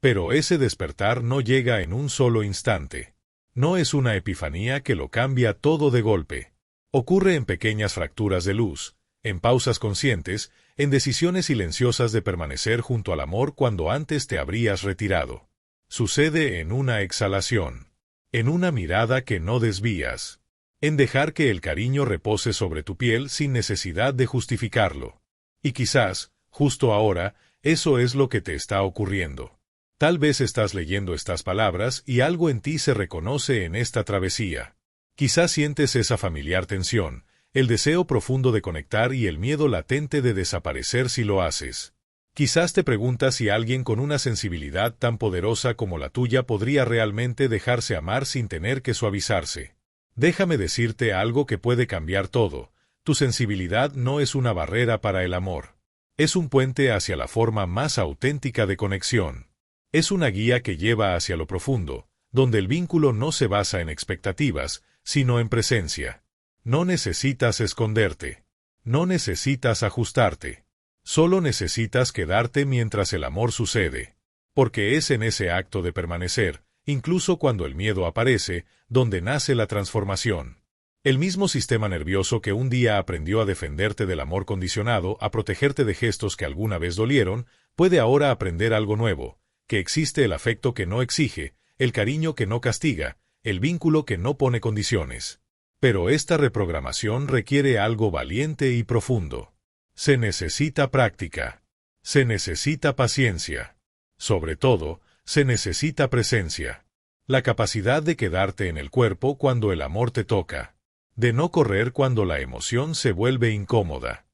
Pero ese despertar no llega en un solo instante. No es una epifanía que lo cambia todo de golpe. Ocurre en pequeñas fracturas de luz, en pausas conscientes, en decisiones silenciosas de permanecer junto al amor cuando antes te habrías retirado. Sucede en una exhalación. En una mirada que no desvías. En dejar que el cariño repose sobre tu piel sin necesidad de justificarlo. Y quizás, justo ahora, eso es lo que te está ocurriendo. Tal vez estás leyendo estas palabras y algo en ti se reconoce en esta travesía. Quizás sientes esa familiar tensión, el deseo profundo de conectar y el miedo latente de desaparecer si lo haces. Quizás te preguntas si alguien con una sensibilidad tan poderosa como la tuya podría realmente dejarse amar sin tener que suavizarse. Déjame decirte algo que puede cambiar todo. Tu sensibilidad no es una barrera para el amor. Es un puente hacia la forma más auténtica de conexión. Es una guía que lleva hacia lo profundo, donde el vínculo no se basa en expectativas, sino en presencia. No necesitas esconderte. No necesitas ajustarte. Solo necesitas quedarte mientras el amor sucede. Porque es en ese acto de permanecer, incluso cuando el miedo aparece, donde nace la transformación. El mismo sistema nervioso que un día aprendió a defenderte del amor condicionado, a protegerte de gestos que alguna vez dolieron, puede ahora aprender algo nuevo, que existe el afecto que no exige, el cariño que no castiga, el vínculo que no pone condiciones. Pero esta reprogramación requiere algo valiente y profundo. Se necesita práctica. Se necesita paciencia. Sobre todo, se necesita presencia. La capacidad de quedarte en el cuerpo cuando el amor te toca. De no correr cuando la emoción se vuelve incómoda.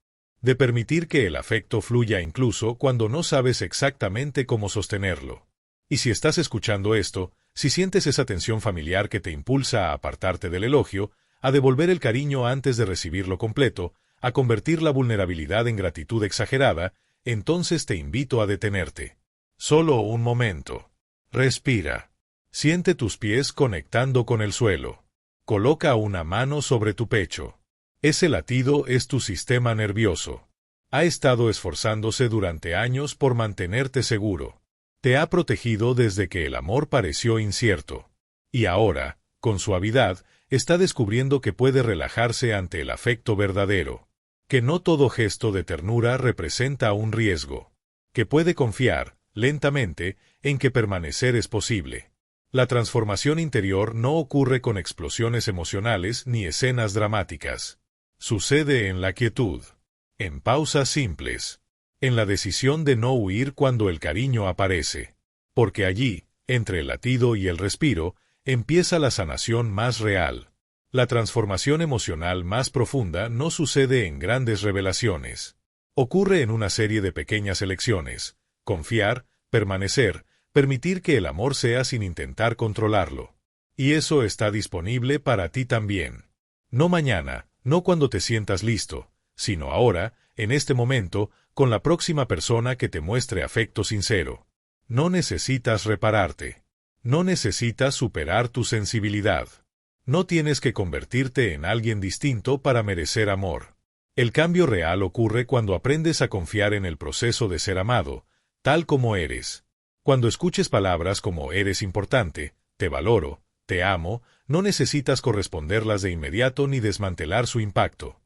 De permitir que el afecto fluya incluso cuando no sabes exactamente cómo sostenerlo. Y si estás escuchando esto, si sientes esa tensión familiar que te impulsa a apartarte del elogio, a devolver el cariño antes de recibirlo completo, a convertir la vulnerabilidad en gratitud exagerada, entonces te invito a detenerte. Solo un momento. Respira. Siente tus pies conectando con el suelo. Coloca una mano sobre tu pecho. Ese latido es tu sistema nervioso. Ha estado esforzándose durante años por mantenerte seguro. Te ha protegido desde que el amor pareció incierto. Y ahora, con suavidad, está descubriendo que puede relajarse ante el afecto verdadero. Que no todo gesto de ternura representa un riesgo. Que puede confiar, lentamente, en que permanecer es posible. La transformación interior no ocurre con explosiones emocionales ni escenas dramáticas. Sucede en la quietud, en pausas simples, en la decisión de no huir cuando el cariño aparece. Porque allí, entre el latido y el respiro, empieza la sanación más real. La transformación emocional más profunda no sucede en grandes revelaciones. Ocurre en una serie de pequeñas elecciones: confiar, permanecer, permitir que el amor sea sin intentar controlarlo. Y eso está disponible para ti también. No mañana, no cuando te sientas listo, sino ahora, en este momento, con la próxima persona que te muestre afecto sincero. No necesitas repararte. No necesitas superar tu sensibilidad. No tienes que convertirte en alguien distinto para merecer amor. El cambio real ocurre cuando aprendes a confiar en el proceso de ser amado, tal como eres. Cuando escuches palabras como eres importante, te valoro, te amo, no necesitas corresponderlas de inmediato ni desmantelar su impacto.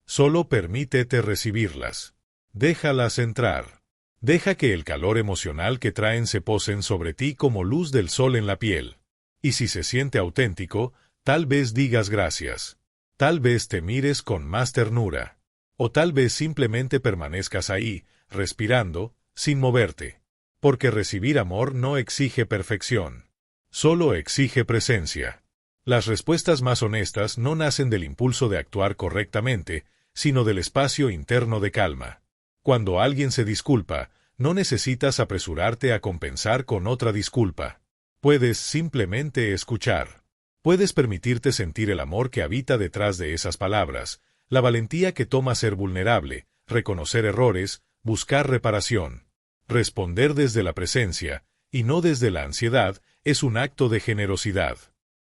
Solo permítete recibirlas. Déjalas entrar. Deja que el calor emocional que traen se posen sobre ti como luz del sol en la piel. Y si se siente auténtico, tal vez digas gracias. Tal vez te mires con más ternura. O tal vez simplemente permanezcas ahí, respirando, sin moverte. Porque recibir amor no exige perfección. Solo exige presencia. Las respuestas más honestas no nacen del impulso de actuar correctamente, sino del espacio interno de calma. Cuando alguien se disculpa, no necesitas apresurarte a compensar con otra disculpa. Puedes simplemente escuchar. Puedes permitirte sentir el amor que habita detrás de esas palabras, la valentía que toma ser vulnerable, reconocer errores, buscar reparación. Responder desde la presencia, y no desde la ansiedad, es un acto de generosidad.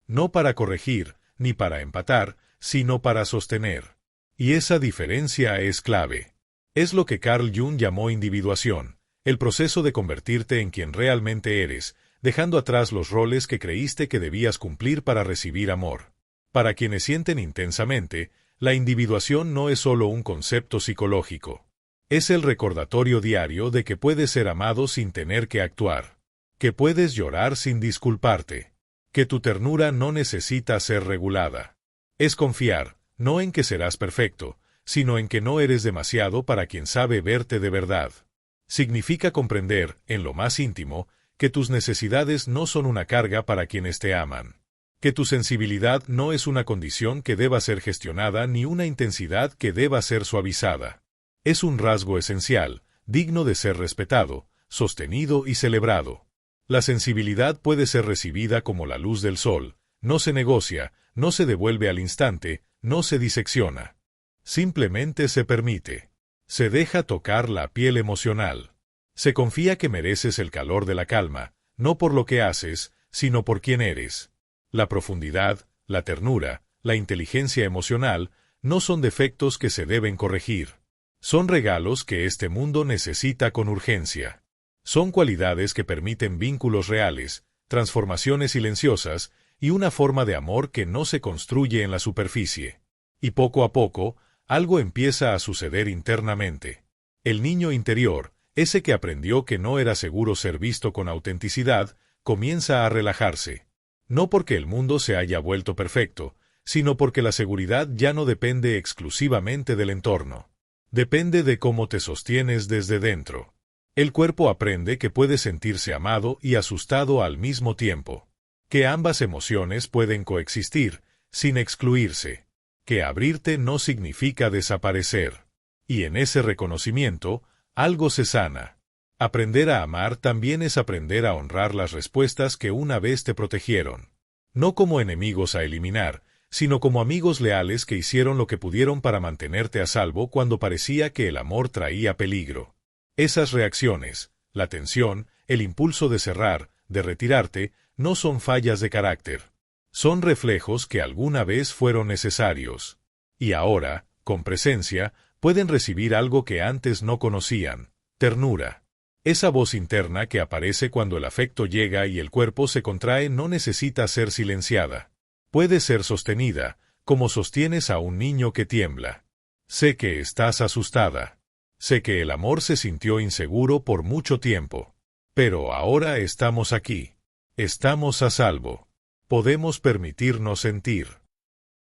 No para corregir, ni para empatar, sino para sostener. Y esa diferencia es clave. Es lo que Carl Jung llamó individuación, el proceso de convertirte en quien realmente eres, dejando atrás los roles que creíste que debías cumplir para recibir amor. Para quienes sienten intensamente, la individuación no es solo un concepto psicológico. Es el recordatorio diario de que puedes ser amado sin tener que actuar. Que puedes llorar sin disculparte. Que tu ternura no necesita ser regulada. Es confiar, no en que serás perfecto, sino en que no eres demasiado para quien sabe verte de verdad. Significa comprender, en lo más íntimo, que tus necesidades no son una carga para quienes te aman. Que tu sensibilidad no es una condición que deba ser gestionada ni una intensidad que deba ser suavizada. Es un rasgo esencial, digno de ser respetado, sostenido y celebrado. La sensibilidad puede ser recibida como la luz del sol, no se negocia, no se devuelve al instante, no se disecciona. Simplemente se permite. Se deja tocar la piel emocional. Se confía que mereces el calor de la calma, no por lo que haces, sino por quién eres. La profundidad, la ternura, la inteligencia emocional, no son defectos que se deben corregir. Son regalos que este mundo necesita con urgencia. Son cualidades que permiten vínculos reales, transformaciones silenciosas y una forma de amor que no se construye en la superficie. Y poco a poco, algo empieza a suceder internamente. El niño interior, ese que aprendió que no era seguro ser visto con autenticidad, comienza a relajarse. No porque el mundo se haya vuelto perfecto, sino porque la seguridad ya no depende exclusivamente del entorno. Depende de cómo te sostienes desde dentro. El cuerpo aprende que puede sentirse amado y asustado al mismo tiempo. Que ambas emociones pueden coexistir, sin excluirse. Que abrirte no significa desaparecer. Y en ese reconocimiento, algo se sana. Aprender a amar también es aprender a honrar las respuestas que una vez te protegieron. No como enemigos a eliminar, sino como amigos leales que hicieron lo que pudieron para mantenerte a salvo cuando parecía que el amor traía peligro. Esas reacciones, la tensión, el impulso de cerrar, de retirarte, no son fallas de carácter. Son reflejos que alguna vez fueron necesarios. Y ahora, con presencia, pueden recibir algo que antes no conocían: ternura. Esa voz interna que aparece cuando el afecto llega y el cuerpo se contrae no necesita ser silenciada. Puede ser sostenida, como sostienes a un niño que tiembla. Sé que estás asustada. Sé que el amor se sintió inseguro por mucho tiempo. Pero ahora estamos aquí. Estamos a salvo. Podemos permitirnos sentir.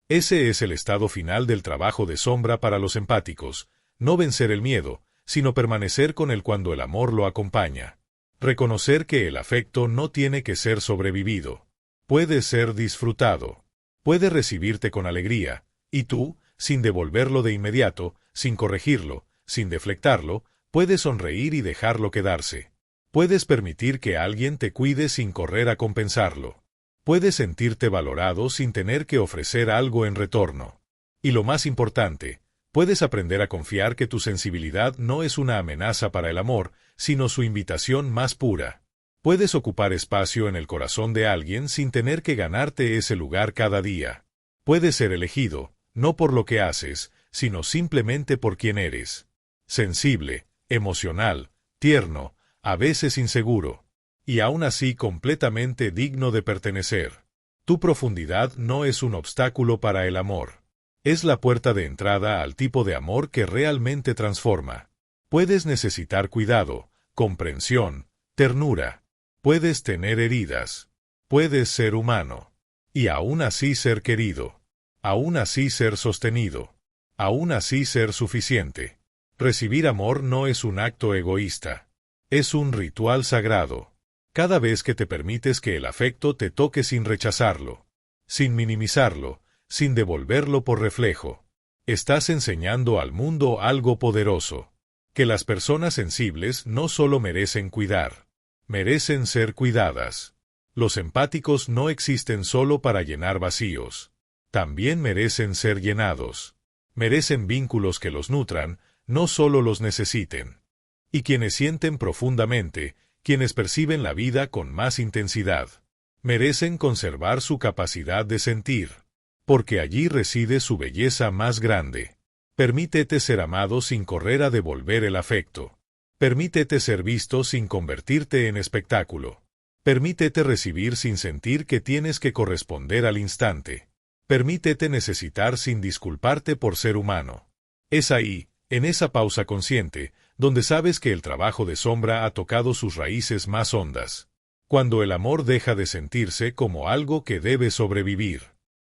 Ese es el estado final del trabajo de sombra para los empáticos, no vencer el miedo, sino permanecer con él cuando el amor lo acompaña. Reconocer que el afecto no tiene que ser sobrevivido. Puede ser disfrutado. Puede recibirte con alegría, y tú, sin devolverlo de inmediato, sin corregirlo, sin deflectarlo, puedes sonreír y dejarlo quedarse. Puedes permitir que alguien te cuide sin correr a compensarlo. Puedes sentirte valorado sin tener que ofrecer algo en retorno. Y lo más importante, puedes aprender a confiar que tu sensibilidad no es una amenaza para el amor, sino su invitación más pura. Puedes ocupar espacio en el corazón de alguien sin tener que ganarte ese lugar cada día. Puedes ser elegido, no por lo que haces, sino simplemente por quien eres. Sensible, emocional, tierno, a veces inseguro, y aún así completamente digno de pertenecer. Tu profundidad no es un obstáculo para el amor. Es la puerta de entrada al tipo de amor que realmente transforma. Puedes necesitar cuidado, comprensión, ternura. Puedes tener heridas. Puedes ser humano. Y aún así ser querido. Aún así ser sostenido. Aún así ser suficiente. Recibir amor no es un acto egoísta. Es un ritual sagrado. Cada vez que te permites que el afecto te toque sin rechazarlo, sin minimizarlo, sin devolverlo por reflejo, estás enseñando al mundo algo poderoso, que las personas sensibles no solo merecen cuidar, merecen ser cuidadas. Los empáticos no existen solo para llenar vacíos, también merecen ser llenados. Merecen vínculos que los nutran, no solo los necesiten. Y quienes sienten profundamente, quienes perciben la vida con más intensidad, merecen conservar su capacidad de sentir, porque allí reside su belleza más grande. Permítete ser amado sin correr a devolver el afecto. Permítete ser visto sin convertirte en espectáculo. Permítete recibir sin sentir que tienes que corresponder al instante. Permítete necesitar sin disculparte por ser humano. Es ahí, en esa pausa consciente, donde sabes que el trabajo de sombra ha tocado sus raíces más hondas. Cuando el amor deja de sentirse como algo que debe sobrevivir,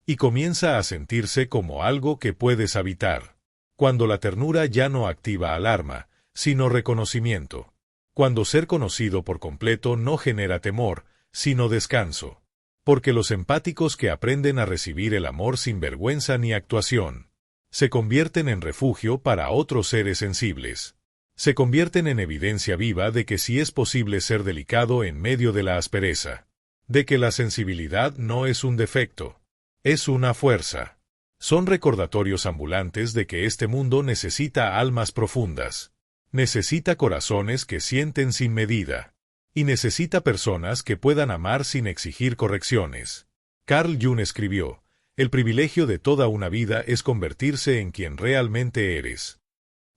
y comienza a sentirse como algo que puedes habitar. Cuando la ternura ya no activa alarma, sino reconocimiento. Cuando ser conocido por completo no genera temor, sino descanso. Porque los empáticos que aprenden a recibir el amor sin vergüenza ni actuación, se convierten en refugio para otros seres sensibles. Se convierten en evidencia viva de que sí es posible ser delicado en medio de la aspereza. De que la sensibilidad no es un defecto. Es una fuerza. Son recordatorios ambulantes de que este mundo necesita almas profundas. Necesita corazones que sienten sin medida. Y necesita personas que puedan amar sin exigir correcciones. Carl Jung escribió, el privilegio de toda una vida es convertirse en quien realmente eres.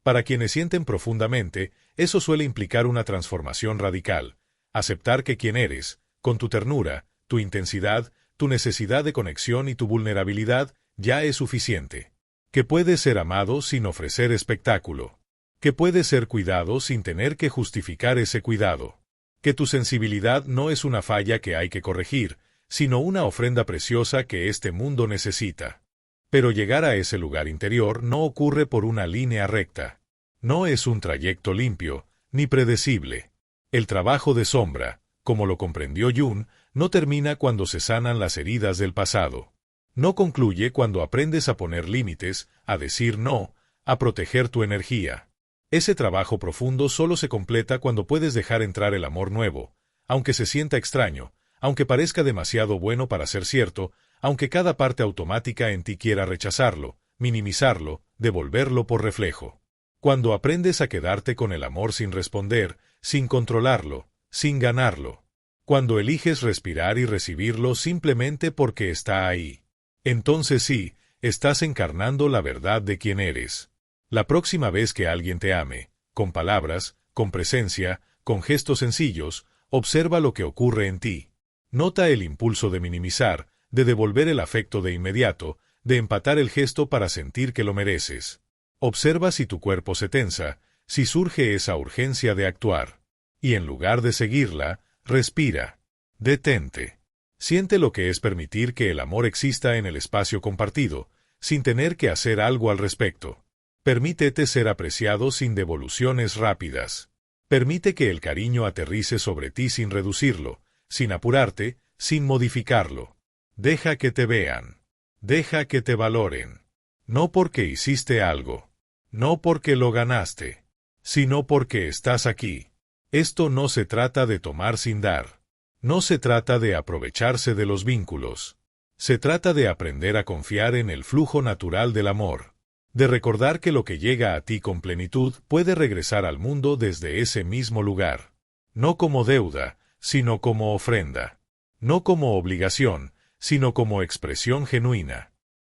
Para quienes sienten profundamente, eso suele implicar una transformación radical. Aceptar que quien eres, con tu ternura, tu intensidad, tu necesidad de conexión y tu vulnerabilidad, ya es suficiente. Que puedes ser amado sin ofrecer espectáculo. Que puedes ser cuidado sin tener que justificar ese cuidado. Que tu sensibilidad no es una falla que hay que corregir, sino una ofrenda preciosa que este mundo necesita. Pero llegar a ese lugar interior no ocurre por una línea recta. No es un trayecto limpio, ni predecible. El trabajo de sombra, como lo comprendió Jung, no termina cuando se sanan las heridas del pasado. No concluye cuando aprendes a poner límites, a decir no, a proteger tu energía. Ese trabajo profundo solo se completa cuando puedes dejar entrar el amor nuevo, aunque se sienta extraño, aunque parezca demasiado bueno para ser cierto, aunque cada parte automática en ti quiera rechazarlo, minimizarlo, devolverlo por reflejo. Cuando aprendes a quedarte con el amor sin responder, sin controlarlo, sin ganarlo. Cuando eliges respirar y recibirlo simplemente porque está ahí. Entonces sí, estás encarnando la verdad de quién eres. La próxima vez que alguien te ame, con palabras, con presencia, Con gestos sencillos, observa lo que ocurre en ti. Nota el impulso de minimizar, de devolver el afecto de inmediato, de empatar el gesto para sentir que lo mereces. Observa si tu cuerpo se tensa, si surge esa urgencia de actuar. Y en lugar de seguirla, respira. Detente. Siente lo que es permitir que el amor exista en el espacio compartido, sin tener que hacer algo al respecto. Permítete ser apreciado sin devoluciones rápidas. Permite que el cariño aterrice sobre ti sin reducirlo, sin apurarte, sin modificarlo. Deja que te vean. Deja que te valoren. No porque hiciste algo. No porque lo ganaste. Sino porque estás aquí. Esto no se trata de tomar sin dar. No se trata de aprovecharse de los vínculos. Se trata de aprender a confiar en el flujo natural del amor. De recordar que lo que llega a ti con plenitud puede regresar al mundo desde ese mismo lugar. No como deuda, sino como ofrenda. No como obligación, sino como expresión genuina.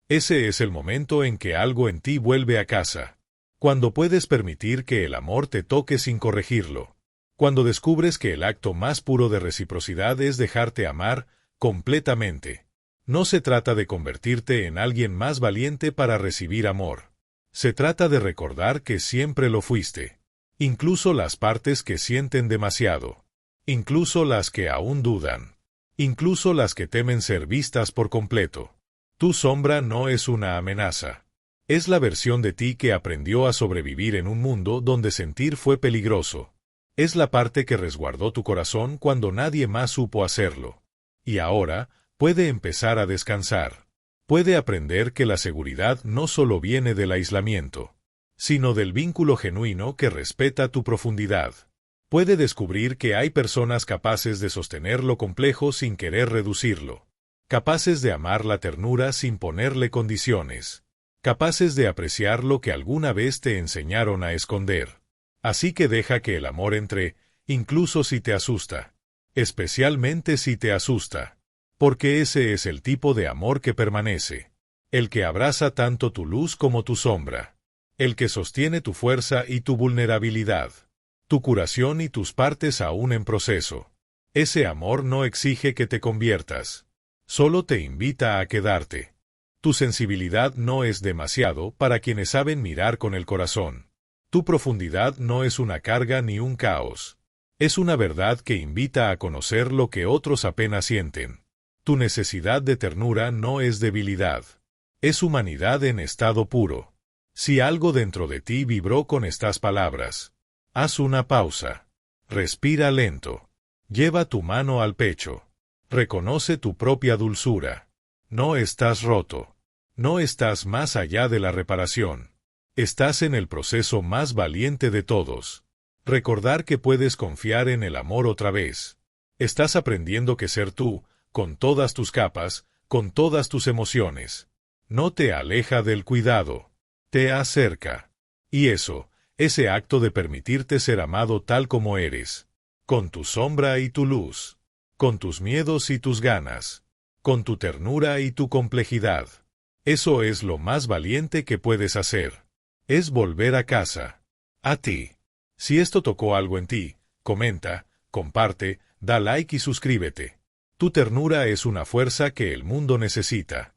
Ese es el momento en que algo en ti vuelve a casa. Cuando puedes permitir que el amor te toque sin corregirlo. Cuando descubres que el acto más puro de reciprocidad es dejarte amar completamente. No se trata de convertirte en alguien más valiente para recibir amor. Se trata de recordar que siempre lo fuiste. Incluso las partes que sienten demasiado. Incluso las que aún dudan. Incluso las que temen ser vistas por completo. Tu sombra no es una amenaza. Es la versión de ti que aprendió a sobrevivir en un mundo donde sentir fue peligroso. Es la parte que resguardó tu corazón cuando nadie más supo hacerlo. Y ahora, puede empezar a descansar. Puede aprender que la seguridad no solo viene del aislamiento, sino del vínculo genuino que respeta tu profundidad. Puede descubrir que hay personas capaces de sostener lo complejo sin querer reducirlo. Capaces de amar la ternura sin ponerle condiciones. Capaces de apreciar lo que alguna vez te enseñaron a esconder. Así que deja que el amor entre, incluso si te asusta. Especialmente si te asusta. Porque ese es el tipo de amor que permanece. El que abraza tanto tu luz como tu sombra. El que sostiene tu fuerza y tu vulnerabilidad. Tu curación y tus partes aún en proceso. Ese amor no exige que te conviertas. Solo te invita a quedarte. Tu sensibilidad no es demasiado para quienes saben mirar con el corazón. Tu profundidad no es una carga ni un caos. Es una verdad que invita a conocer lo que otros apenas sienten. Tu necesidad de ternura no es debilidad. Es humanidad en estado puro. Si algo dentro de ti vibró con estas palabras, haz una pausa. Respira lento. Lleva tu mano al pecho. Reconoce tu propia dulzura. No estás roto. No estás más allá de la reparación. Estás en el proceso más valiente de todos. Recordar que puedes confiar en el amor otra vez. Estás aprendiendo que ser tú, con todas tus capas, con todas tus emociones, no te aleja del cuidado, te acerca. Y eso, ese acto de permitirte ser amado tal como eres, con tu sombra y tu luz, con tus miedos y tus ganas, con tu ternura y tu complejidad. Eso es lo más valiente que puedes hacer. Es volver a casa. A ti. Si esto tocó algo en ti, comenta, comparte, da like y suscríbete. Tu ternura es una fuerza que el mundo necesita.